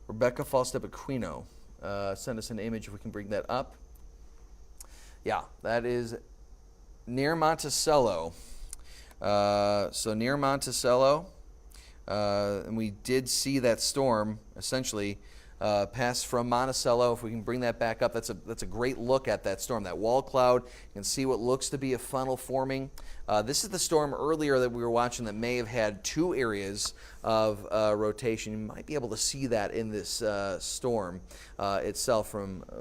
Rebecca Falstep-Aquino sent us an image, if we can bring that up. Yeah, that is near Monticello. So near Monticello, and we did see that storm essentially pass from Monticello. If we can bring that back up, that's a great look at that storm. That wall cloud, you can see what looks to be a funnel forming. This is the storm earlier that we were watching that may have had two areas of rotation. You might be able to see that in this storm itself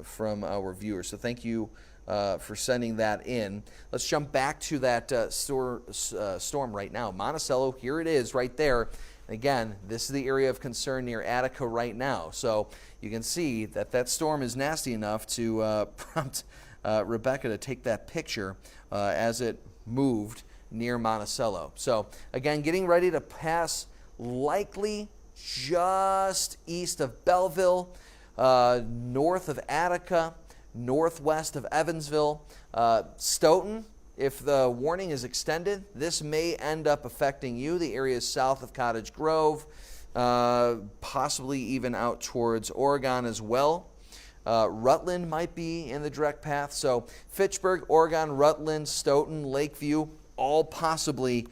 from our viewers. So thank you for sending that in. Let's jump back to that storm right now. Monticello, here it is right there. Again, this is the area of concern near Attica right now. So you can see that that storm is nasty enough to prompt Rebecca to take that picture as it moved near Monticello. So again, getting ready to pass likely just east of Belleville, north of Attica, northwest of Evansville. Stoughton, if the warning is extended, this may end up affecting you. The area is south of Cottage Grove, possibly even out towards Oregon as well. Rutland might be in the direct path. So Fitchburg, Oregon, Rutland, Stoughton, Lakeview, all possibly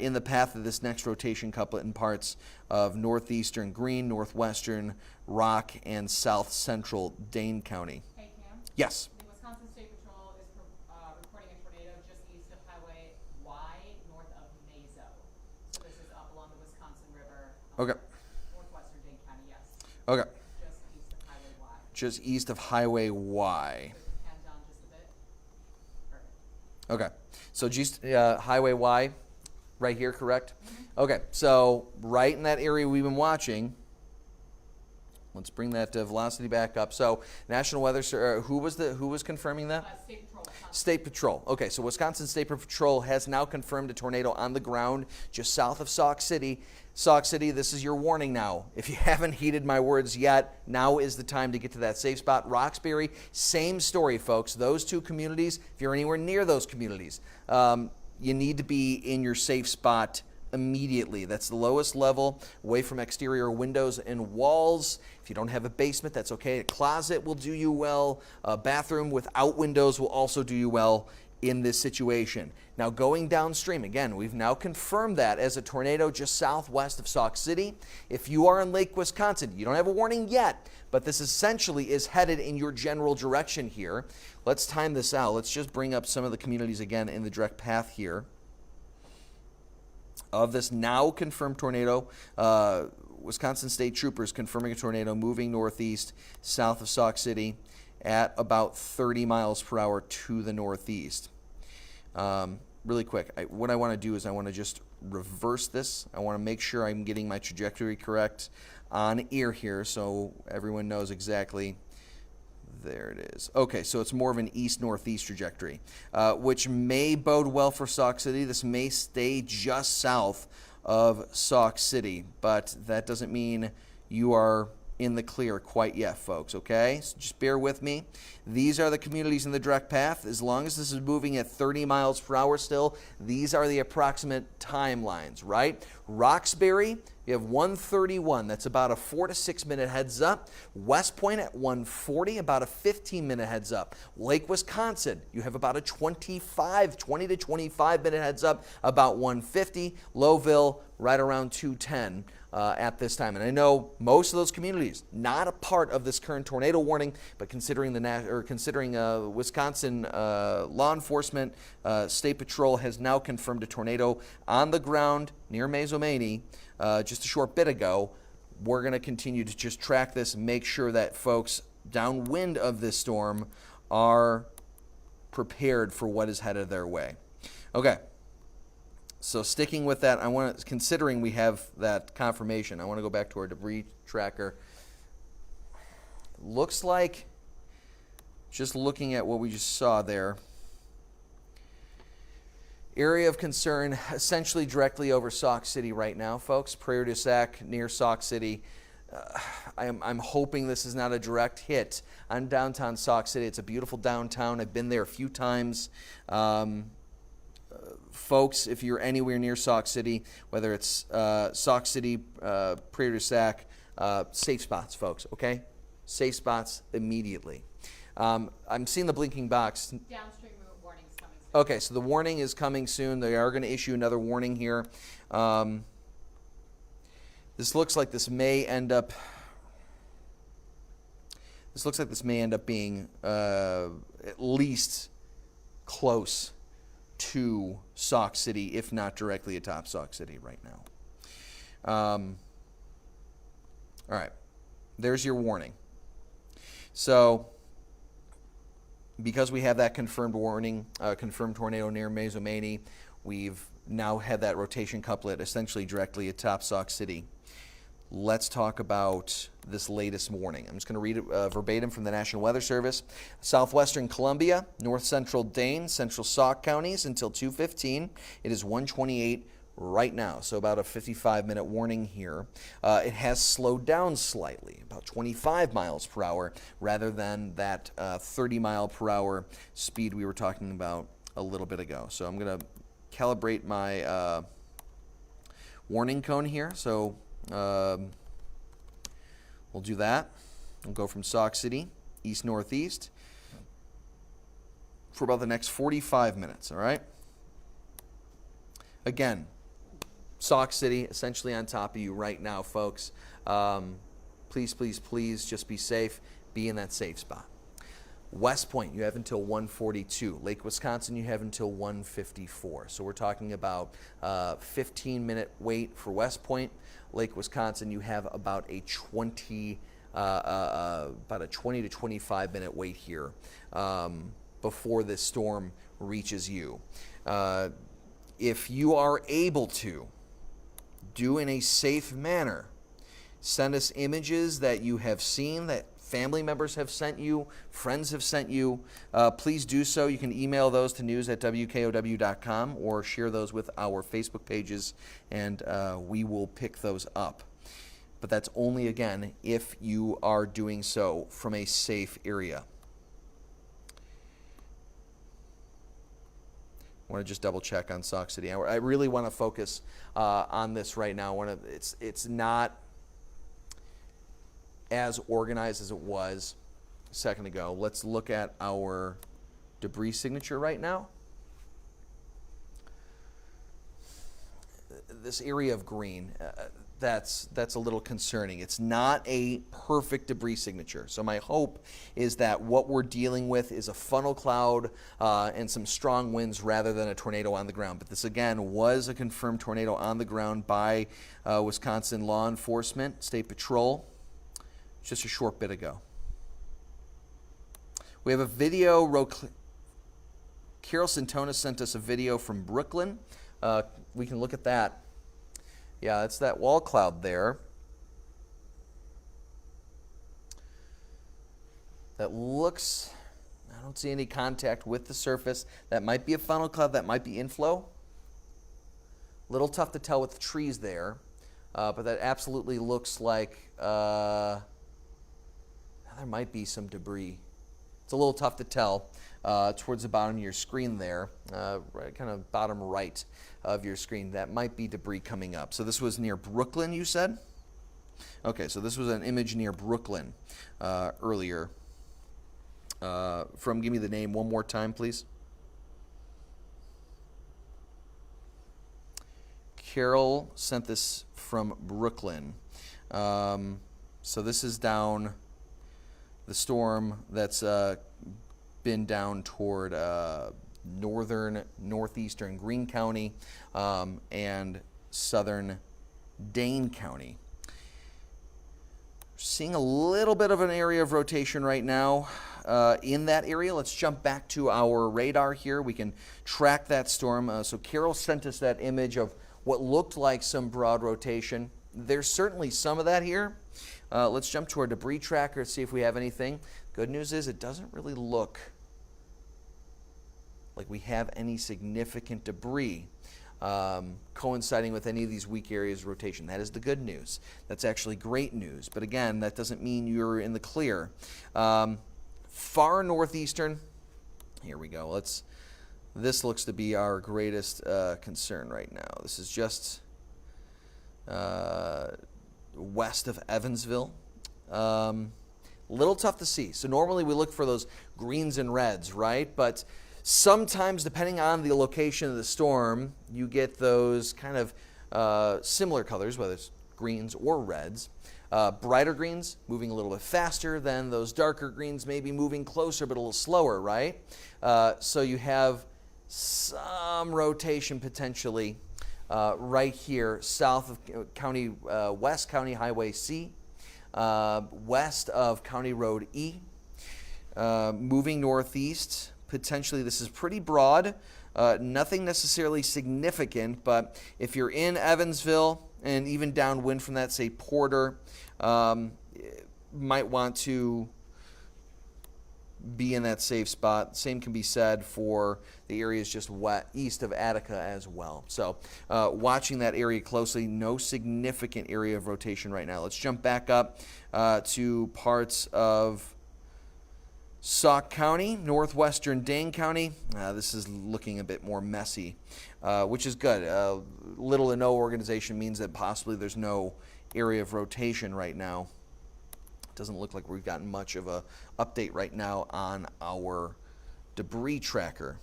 in the path of this next rotation couplet in parts of northeastern Greene, northwestern Rock, and south central Dane County. Hey, Cam? Yes. The Wisconsin State Patrol is reporting a tornado just east of Highway Y, north of Mazo. So this is up along the Wisconsin River. Okay. Northwestern Dane County, yes. Okay. Just east of Highway Y. Just east of Highway Y. So pan down just a bit. Perfect. Okay. So just Highway Y right here, correct? Mm-hmm. Okay. So right in that area we've been watching. Let's bring that velocity back up. So National Weather, who was confirming that? State Patrol. State Patrol. Okay, so Wisconsin State Patrol has now confirmed a tornado on the ground just south of Sauk City. Sauk City, this is your warning now. If you haven't heeded my words yet, now is the time to get to that safe spot. Roxbury, same story, folks. Those two communities, if you're anywhere near those communities, you need to be in your safe spot immediately. That's the lowest level, away from exterior windows and walls. If you don't have a basement, that's okay. A closet will do you well. A bathroom without windows will also do you well in this situation. Now going downstream, again, we've now confirmed that as a tornado just southwest of Sauk City. If you are in Lake Wisconsin, you don't have a warning yet, but this essentially is headed in your general direction here. Let's time this out. Let's just bring up some of the communities again in the direct path here. Of this now confirmed tornado, Wisconsin State Troopers confirming a tornado moving northeast south of Sauk City at about 30 miles per hour to the northeast. Really quick, what I want to do is I want to just reverse this. I want to make sure I'm getting my trajectory correct on ear here so everyone knows exactly. There it is. Okay, so it's more of an east-northeast trajectory, which may bode well for Sauk City. This may stay just south of Sauk City, but that doesn't mean you are in the clear quite yet, folks, okay? So just bear with me. These are the communities in the direct path. As long as this is moving at 30 miles per hour still, these are the approximate timelines, right? Roxbury, you have 131. That's about a 4 to 6 minute heads up. West Point at 140, about a 15-minute heads up. Lake Wisconsin, you have about a 20 to 25 minute heads up, about 150. Lowville, right around 210. At this time, and I know most of those communities not a part of this current tornado warning, but considering Wisconsin law enforcement, State Patrol has now confirmed a tornado on the ground near Mazomanie just a short bit ago. We're going to continue to just track this and make sure that folks downwind of this storm are prepared for what is headed their way. Okay. So sticking with that, considering we have that confirmation, I want to go back to our debris tracker. Looks like, just looking at what we just saw there, area of concern essentially directly over Sauk City right now, folks. Prairie du Sac near Sauk City. I'm hoping this is not a direct hit on downtown Sauk City. It's a beautiful downtown. I've been there a few times. Folks, if you're anywhere near Sauk City, whether it's Sauk City, Prairie du Sac, safe spots, folks, okay? Safe spots immediately. I'm seeing the blinking box. Downstream warnings coming soon. Okay, so the warning is coming soon. They are going to issue another warning here. This looks like this may end up being at least close to Sauk City, if not directly atop Sauk City right now. All right, there's your warning. So, because we have that confirmed warning, confirmed tornado near Mazomanie, we've now had that rotation couplet essentially directly atop Sauk City. Let's talk about this latest warning. I'm just going to read it verbatim from the National Weather Service. Southwestern Columbia, north central Dane, central Sauk counties until 2:15. It is 1:28 right now, so about a 55-minute warning here. It has slowed down slightly, about 25 miles per hour, rather than that 30 mile per hour speed we were talking about a little bit ago. So I'm going to calibrate my warning cone here. So we'll do that. We'll go from Sauk City, east-northeast, for about the next 45 minutes, all right? Again, Sauk City essentially on top of you right now, folks. Please, please, please just be safe. Be in that safe spot. West Point, you have until 1:42. Lake Wisconsin, you have until 1:54. So we're talking about 15-minute wait for West Point. Lake Wisconsin, you have about a 20 to 25 minute wait here before this storm reaches you. If you are able to do in a safe manner, send us images that you have seen, that family members have sent you, friends have sent you. Please do so. You can email those to news@wkow.com or share those with our Facebook pages, and we will pick those up. But that's only, again, if you are doing so from a safe area. I want to just double check on Sauk City. I really want to focus on this right now. It's not as organized as it was a second ago. Let's look at our debris signature right now. This area of green, that's a little concerning. It's not a perfect debris signature. So my hope is that what we're dealing with is a funnel cloud and some strong winds rather than a tornado on the ground. But this again was a confirmed tornado on the ground by Wisconsin law enforcement, State Patrol, just a short bit ago. We have a video. Carol Santona sent us a video from Brooklyn. We can look at that. Yeah, it's that wall cloud there. That looks, I don't see any contact with the surface. That might be a funnel cloud, that might be inflow. Little tough to tell with the trees there, but that absolutely looks like there might be some debris. It's a little tough to tell towards the bottom of your screen there, right, kind of bottom right of your screen. That might be debris coming up. So this was near Brooklyn, you said? Okay, so this was an image near Brooklyn earlier. Give me the name one more time, please. Carol sent this from Brooklyn. So this is down the storm that's been down toward northeastern Greene County and southern Dane County. Seeing a little bit of an area of rotation right now in that area. Let's jump back to our radar here. We can track that storm. So Carol sent us that image of what looked like some broad rotation. There's certainly some of that here. Let's jump to our debris tracker and see if we have anything. Good news is it doesn't really look like we have any significant debris coinciding with any of these weak areas of rotation. That is the good news. That's actually great news. But again, that doesn't mean you're in the clear. Far northeastern, here we go. This looks to be our greatest concern right now. This is just west of Evansville. Little tough to see. So normally we look for those greens and reds, right? But sometimes, depending on the location of the storm, you get those kind of similar colors, whether it's greens or reds. Brighter greens moving a little bit faster than those darker greens, maybe moving closer but a little slower, right? So you have some rotation potentially right here south of West County Highway C, west of County Road E, moving northeast. Potentially, this is pretty broad, nothing necessarily significant, but if you're in Evansville and even downwind from that, say Porter, might want to be in that safe spot. Same can be said for the areas just east of Attica as well. So watching that area closely, no significant area of rotation right now. Let's jump back up to parts of Sauk County, northwestern Dane County. This is looking a bit more messy, which is good. Little to no organization means that possibly there's no area of rotation right now. It doesn't look like we've gotten much of a update right now on our debris tracker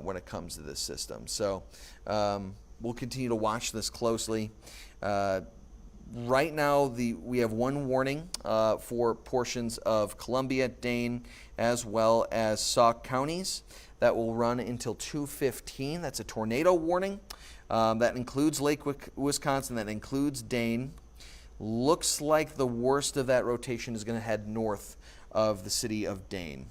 when it comes to this system. So we'll continue to watch this closely. Right now, we have one warning for portions of Columbia, Dane, as well as Sauk counties. That will run until 2:15. That's a tornado warning. That includes Lake Wisconsin. That includes Dane. Looks like the worst of that rotation is going to head north of the city of Dane.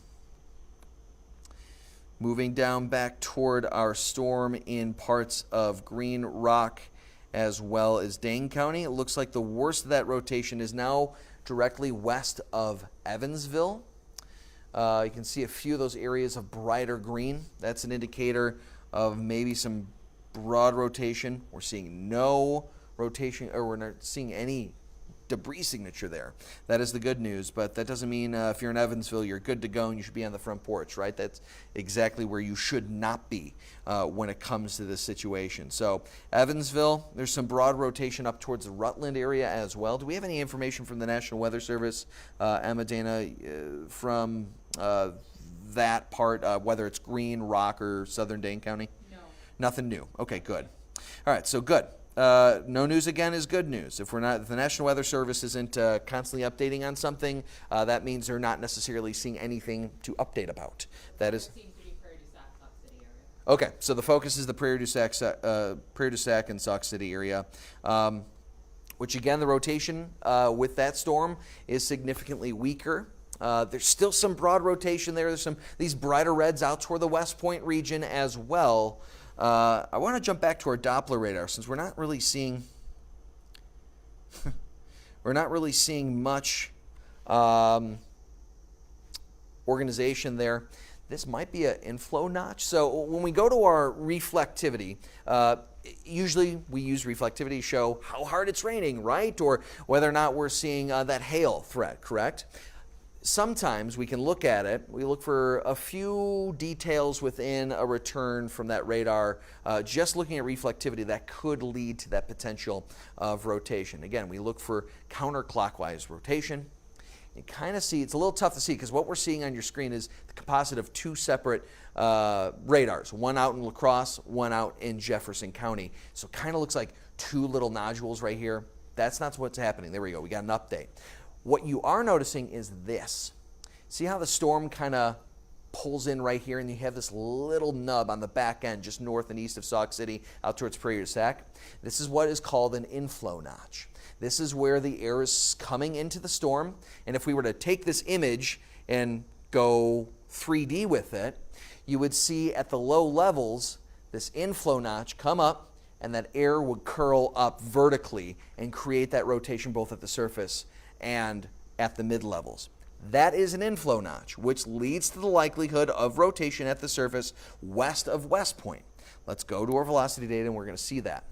Moving down back toward our storm in parts of Green Rock as well as Dane County. It looks like the worst of that rotation is now directly west of Evansville. You can see a few of those areas of brighter green. That's an indicator of maybe some broad rotation. We're seeing no rotation, or we're not seeing any debris signature there. That is the good news, but that doesn't mean if you're in Evansville, you're good to go and you should be on the front porch, right? That's exactly where you should not be when it comes to this situation. So Evansville, there's some broad rotation up towards the Rutland area as well. Do we have any information from the National Weather Service, Emma, Dana, from that part, whether it's Green, Rock, or Southern Dane County? No. Nothing new. Okay, good. All right, so good. no news again is good news. If the National Weather Service isn't constantly updating on something, that means they're not necessarily seeing anything to update about. That is. Seems to be Prairie du Sac, Sauk City area. Okay, so the focus is the Prairie du Sac and Sauk City area, which again, the rotation with that storm is significantly weaker. There's still some broad rotation there. There's these brighter reds out toward the West Point region as well. I want to jump back to our Doppler radar since we're not really seeing much organization there. This might be an inflow notch. So when we go to our reflectivity, usually we use reflectivity to show how hard it's raining, right? Or whether or not we're seeing that hail threat, correct? Sometimes we can look at it. We look for a few details within a return from that radar, just looking at reflectivity that could lead to that potential of rotation. Again, we look for counterclockwise rotation. You kind of see, it's a little tough to see because what we're seeing on your screen is the composite of two separate radars, one out in La Crosse, one out in Jefferson County. So it kind of looks like two little nodules right here. That's not what's happening. There we go. We got an update. What you are noticing is this. See how the storm kind of pulls in right here and you have this little nub on the back end just north and east of Sauk City out towards Prairie du Sac? This is what is called an inflow notch. This is where the air is coming into the storm, and if we were to take this image and go 3D with it, you would see at the low levels this inflow notch come up and that air would curl up vertically and create that rotation both at the surface and at the mid-levels. That is an inflow notch, which leads to the likelihood of rotation at the surface west of West Point. Let's go to our velocity data and we're going to see that.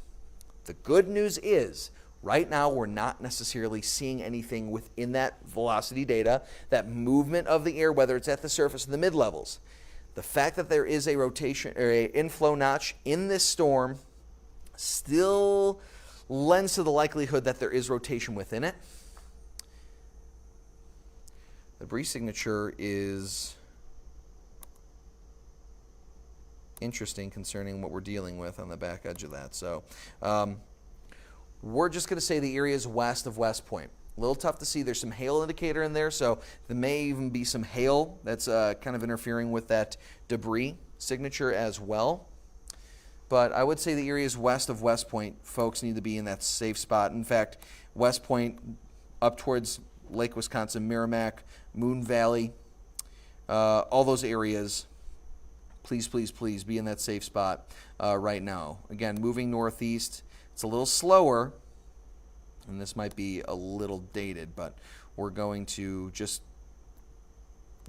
The good news is, right now we're not necessarily seeing anything within that velocity data, that movement of the air, whether it's at the surface or the mid-levels. The fact that there is a rotation or an inflow notch in this storm still lends to the likelihood that there is rotation within it. The breeze signature is interesting concerning what we're dealing with on the back edge of that. So we're just going to say the area is west of West Point. A little tough to see. There's some hail indicator in there, so there may even be some hail that's kind of interfering with that debris signature as well. But I would say the areas west of West Point, folks need to be in that safe spot. In fact, West Point up towards Lake Wisconsin, Merrimack, Moon Valley, all those areas, please, please, please be in that safe spot right now. Again, moving northeast, it's a little slower, and this might be a little dated, but we're going to just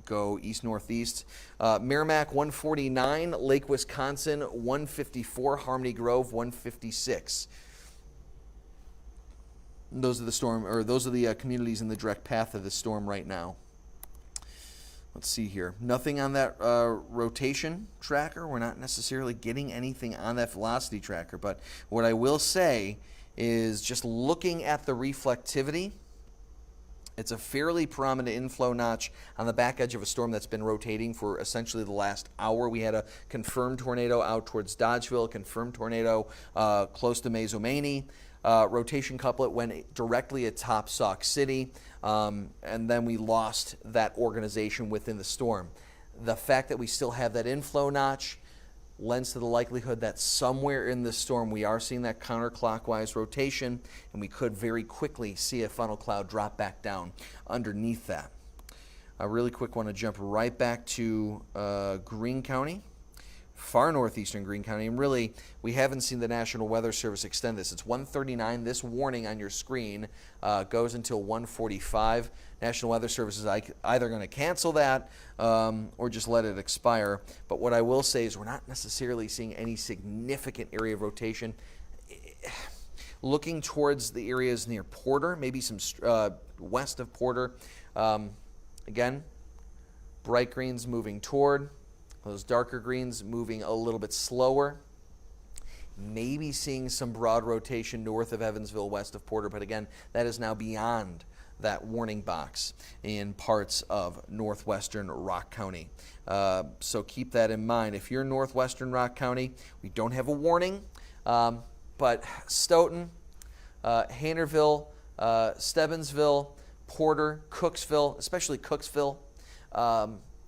go east-northeast. Merrimack, 149, Lake Wisconsin, 154, Harmony Grove, 156. Those are the storm, or those are the communities in the direct path of the storm right now. Let's see here. Nothing on that rotation tracker. We're not necessarily getting anything on that velocity tracker, but what I will say is just looking at the reflectivity, it's a fairly prominent inflow notch on the back edge of a storm that's been rotating for essentially the last hour. We had a confirmed tornado out towards Dodgeville, a confirmed tornado close to Mazomanie. Rotation couplet went directly atop Sauk City, and then we lost that organization within the storm. The fact that we still have that inflow notch lends to the likelihood that somewhere in this storm we are seeing that counterclockwise rotation, and we could very quickly see a funnel cloud drop back down underneath that. I really quick want to jump right back to Greene County. Far northeastern Greene County, and really we haven't seen the National Weather Service extend this. It's 1:39. This warning on your screen goes until 1:45. National Weather Service is either going to cancel that or just let it expire. But what I will say is we're not necessarily seeing any significant area of rotation. Looking towards the areas near Porter, maybe some west of Porter. Again, bright greens moving toward. Those darker greens moving a little bit slower. Maybe seeing some broad rotation north of Evansville, west of Porter, but again, that is now beyond that warning box in parts of northwestern Rock County. So keep that in mind. If you're in northwestern Rock County, we don't have a warning. But Stoughton, Haynerville, Stebbinsville, Porter, Cooksville, especially Cooksville.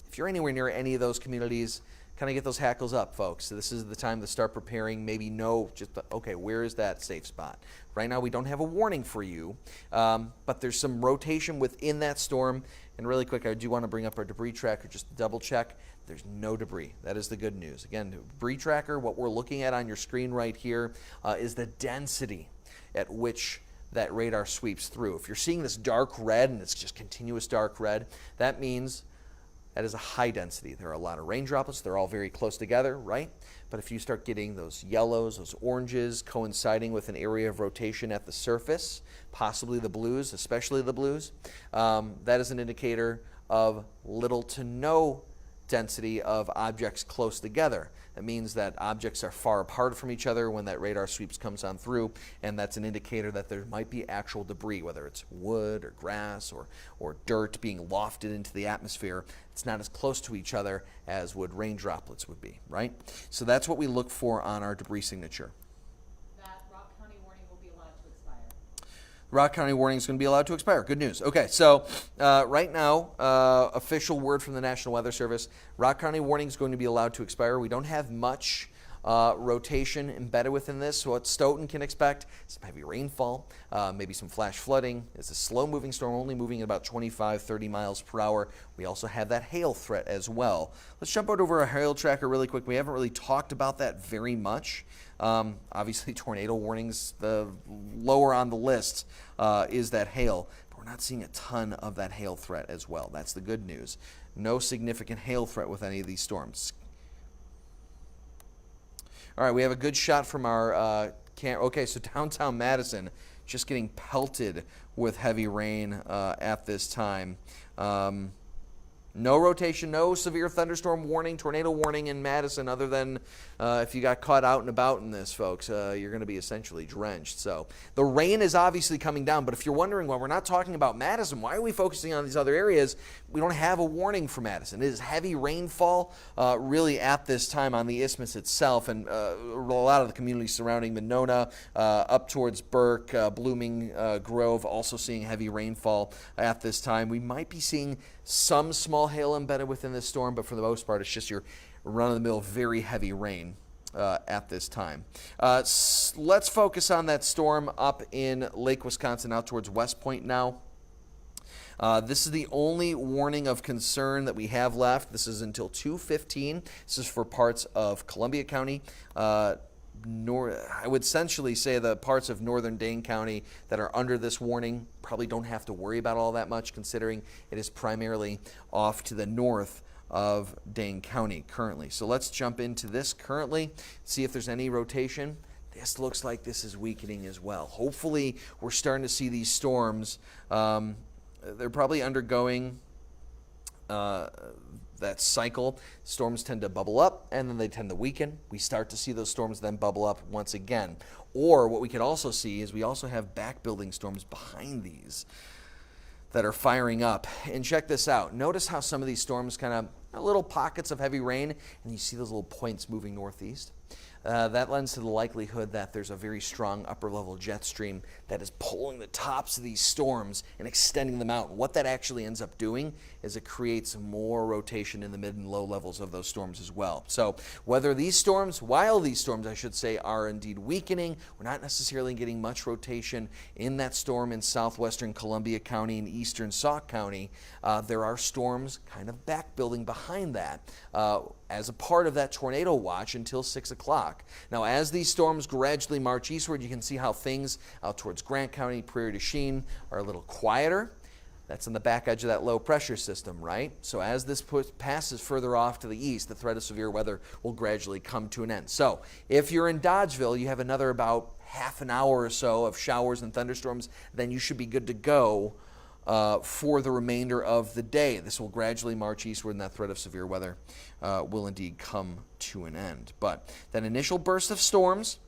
If you're anywhere near any of those communities, kind of get those hackles up, folks. So this is the time to start preparing. Maybe know just, okay, where is that safe spot? Right now we don't have a warning for you, but there's some rotation within that storm. And really quick, I do want to bring up our debris tracker just to double check. There's no debris. That is the good news. Again, debris tracker, what we're looking at on your screen right here is the density at which that radar sweeps through. If you're seeing this dark red and it's just continuous dark red, that means that is a high density. There are a lot of rain droplets. They're all very close together, right? But if you start getting those yellows, those oranges coinciding with an area of rotation at the surface, possibly the blues, especially the blues, that is an indicator of little to no density of objects close together. That means that objects are far apart from each other when that radar sweeps comes on through, and that's an indicator that there might be actual debris, whether it's wood or grass or dirt being lofted into the atmosphere. It's not as close to each other as would rain droplets would be, right? So that's what we look for on our debris signature. That Rock County warning will be allowed to expire. Rock County warning is going to be allowed to expire. Good news. Okay, so right now, official word from the National Weather Service, Rock County warning is going to be allowed to expire. We don't have much rotation embedded within this. So what Stoughton can expect, some heavy rainfall, maybe some flash flooding. It's a slow-moving storm, only moving at about 25, 30 miles per hour. We also have that hail threat as well. Let's jump out over a hail tracker really quick. We haven't really talked about that very much. Obviously, tornado warnings, the lower on the list is that hail. But we're not seeing a ton of that hail threat as well. That's the good news. No significant hail threat with any of these storms. All right, we have a good shot from our okay, so downtown Madison just getting pelted with heavy rain at this time. No rotation, no severe thunderstorm warning, tornado warning in Madison, other than if you got caught out and about in this, folks, you're going to be essentially drenched. So the rain is obviously coming down, but if you're wondering why we're not talking about Madison, why are we focusing on these other areas? We don't have a warning for Madison. It is heavy rainfall really at this time on the isthmus itself, and a lot of the communities surrounding Monona, up towards Burke, Blooming Grove, also seeing heavy rainfall at this time. We might be seeing some small hail embedded within this storm, but for the most part, it's just your run-of-the-mill, very heavy rain at this time. Let's focus on that storm up in Lake Wisconsin out towards West Point now. This is the only warning of concern that we have left. This is until 2:15. This is for parts of Columbia County. I would essentially say the parts of northern Dane County that are under this warning probably don't have to worry about all that much, considering it is primarily off to the north of Dane County currently. So let's jump into this currently, see if there's any rotation. This looks like this is weakening as well. Hopefully we're starting to see these storms. They're probably undergoing that cycle. Storms tend to bubble up and then they tend to weaken. We start to see those storms then bubble up once again. Or what we could also see is we also have back building storms behind these that are firing up. And check this out. Notice how some of these storms kind of little pockets of heavy rain, and you see those little points moving northeast. That lends to the likelihood that there's a very strong upper level jet stream that is pulling the tops of these storms and extending them out. What that actually ends up doing is it creates more rotation in the mid and low levels of those storms as well. So while these storms I should say, are indeed weakening, we're not necessarily getting much rotation in that storm in southwestern Columbia County and eastern Sauk County. There are storms kind of back building behind that as a part of that tornado watch until 6 o'clock. Now, as these storms gradually march eastward, you can see how things out towards Grant County, Prairie du Chien are a little quieter. That's on the back edge of that low pressure system, right? So as this passes further off to the east, the threat of severe weather will gradually come to an end. So if you're in Dodgeville, you have another about half an hour or so of showers and thunderstorms, then you should be good to go for the remainder of the day. This will gradually march eastward, and that threat of severe weather will indeed come to an end. But that initial burst of storms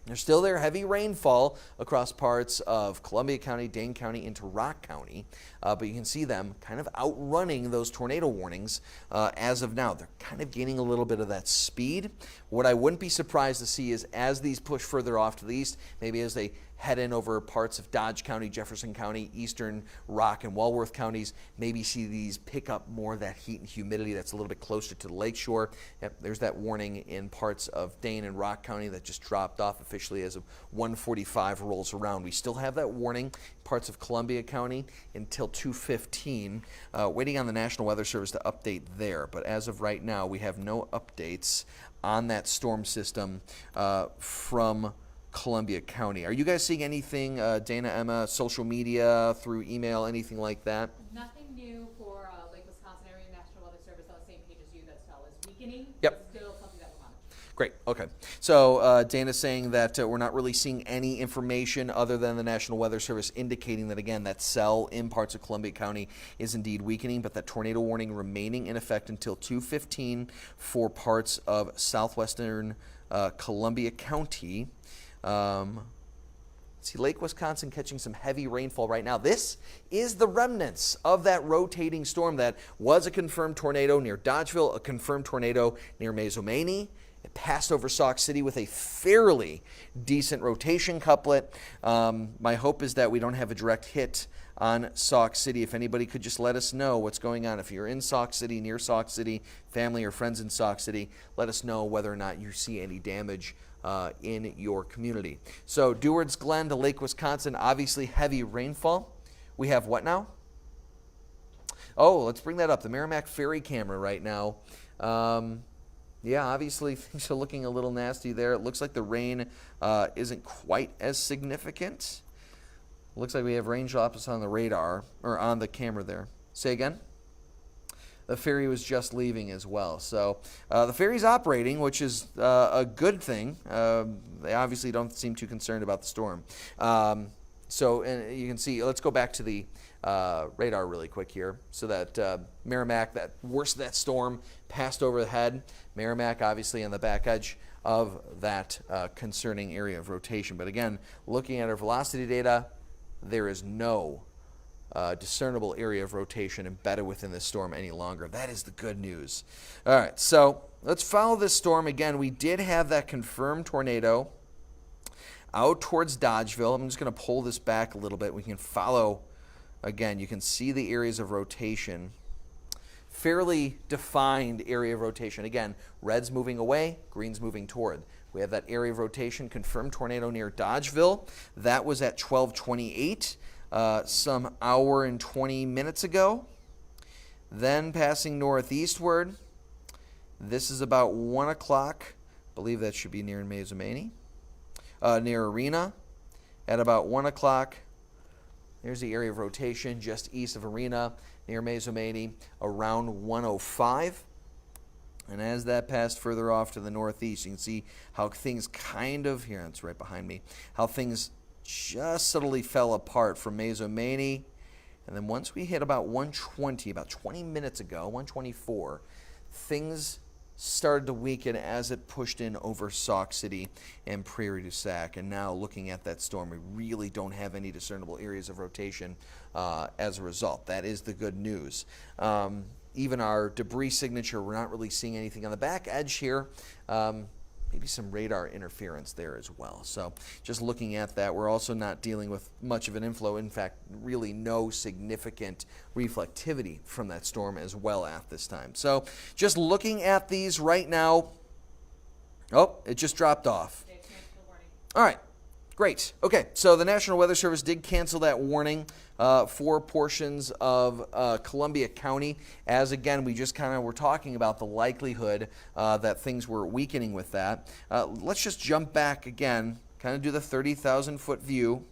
They're still there, heavy rainfall across parts of Columbia County, Dane County, into Rock County. But you can see them kind of outrunning those tornado warnings as of now. They're kind of gaining a little bit of that speed. What I wouldn't be surprised to see is as these push further off to the east, maybe as they head in over parts of Dodge County, Jefferson County, eastern Rock and Walworth counties, maybe see these pick up more of that heat and humidity that's a little bit closer to the lakeshore. Yep, there's that warning in parts of Dane and Rock County that just dropped off officially as of 1:45 rolls around. We still have that warning parts of Columbia County until 2:15, waiting on the National Weather Service to update there. But as of right now, we have no updates on that storm system from Columbia County. Are you guys seeing anything, Dana, Emma, social media, through email, anything like that? Nothing new for Lake Wisconsin area National Weather Service on the same page as you. That spell is weakening. Yep. But still something that we're monitoring. Great. Okay. So Dana's saying that we're not really seeing any information other than the National Weather Service indicating that, again, that cell in parts of Columbia County is indeed weakening, but that tornado warning remaining in effect until 2:15 for parts of southwestern Columbia County. See Lake Wisconsin catching some heavy rainfall right now. This is the remnants of that rotating storm that was a confirmed tornado near Dodgeville, a confirmed tornado near Mazomanie. It passed over Sauk City with a fairly decent rotation couplet. My hope is that we don't have a direct hit on Sauk City. If anybody could just let us know what's going on. If you're in Sauk City, near Sauk City, family or friends in Sauk City, let us know whether or not you see any damage in your community. So Dewards Glen to Lake Wisconsin, obviously heavy rainfall. We have what now? Oh, let's bring that up. The Merrimack Ferry camera right now. Yeah, obviously things are looking a little nasty there. It looks like the rain isn't quite as significant. Looks like we have raindrops on the radar, or on the camera there. Say again? The ferry was just leaving as well. So the ferry's operating, which is a good thing. They obviously don't seem too concerned about the storm. So and you can see, let's go back to the radar really quick here. So that Merrimack, that worst of that storm, passed overhead. Merrimack obviously on the back edge of that concerning area of rotation. But again, looking at our velocity data, there is no discernible area of rotation embedded within this storm any longer. That is the good news. All right, so let's follow this storm. Again, we did have that confirmed tornado out towards Dodgeville. I'm just going to pull this back a little bit. We can follow, again, you can see the areas of rotation. Fairly defined area of rotation. Again, red's moving away, green's moving toward. We have that area of rotation, confirmed tornado near Dodgeville. That was at 12:28. Some hour and 20 minutes ago. Then passing northeastward. This is about 1 o'clock. I believe that should be near Mazomanie. Near Arena. At about 1 o'clock. There's the area of rotation just east of Arena, near Mazomanie, around 1:05. And as that passed further off to the northeast, you can see how things kind of, here, it's right behind me, how things just subtly fell apart from Mazomanie. And then once we hit about 1:20, about 20 minutes ago, 1:24, things started to weaken as it pushed in over Sauk City and Prairie du Sac. And now looking at that storm, we really don't have any discernible areas of rotation as a result. That is the good news. Even our debris signature, we're not really seeing anything on the back edge here. Maybe some radar interference there as well. So just looking at that, we're also not dealing with much of an inflow. In fact, really no significant reflectivity from that storm as well at this time. So just looking at these right now, oh, it just dropped off. All right. Great. Okay, so the National Weather Service did cancel that warning for portions of Columbia County, as again we just kind of were talking about the likelihood that things were weakening with that. Let's just jump back again, kind of do the 30,000 foot view,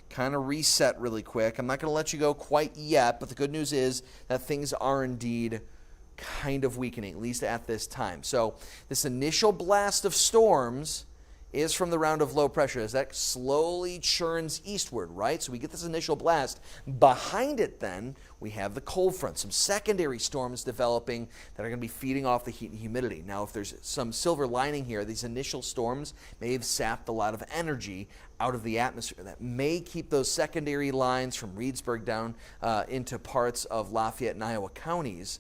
kind of reset really quick. I'm not going to let you go quite yet, but the good news is that things are indeed kind of weakening, at least at this time. So this initial blast of storms is from the round of low pressure as that slowly churns eastward, right? So we get this initial blast. Behind it then, we have the cold front, some secondary storms developing that are going to be feeding off the heat and humidity. Now, if there's some silver lining here, these initial storms may have sapped a lot of energy out of the atmosphere. That may keep those secondary lines from Reedsburg down into parts of Lafayette and Iowa counties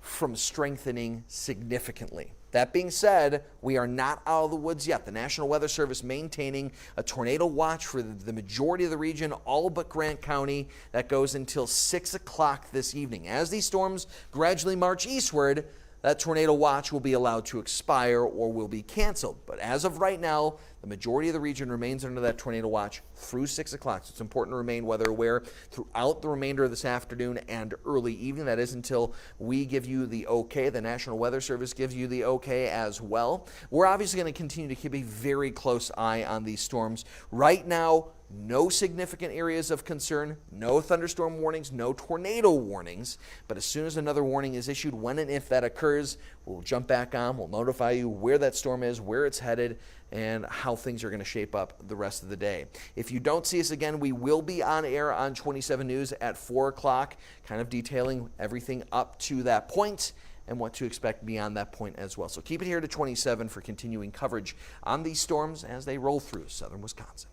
from strengthening significantly. That being said, we are not out of the woods yet. The National Weather Service maintaining a tornado watch for the majority of the region, all but Grant County. That goes until 6 o'clock this evening. As these storms gradually march eastward, that tornado watch will be allowed to expire or will be canceled. But as of right now, the majority of the region remains under that tornado watch through 6 o'clock. So it's important to remain weather aware throughout the remainder of this afternoon and early evening. That is until we give you the okay. The National Weather Service gives you the okay as well. We're obviously going to continue to keep a very close eye on these storms. Right now, no significant areas of concern, no thunderstorm warnings, no tornado warnings. But as soon as another warning is issued, when and if that occurs, we'll jump back on. We'll notify you where that storm is, where it's headed, and how things are going to shape up the rest of the day. If you don't see us again, we will be on air on 27 News at 4 o'clock, kind of detailing everything up to that point and what to expect beyond that point as well. So keep it here to 27 for continuing coverage on these storms as they roll through southern Wisconsin.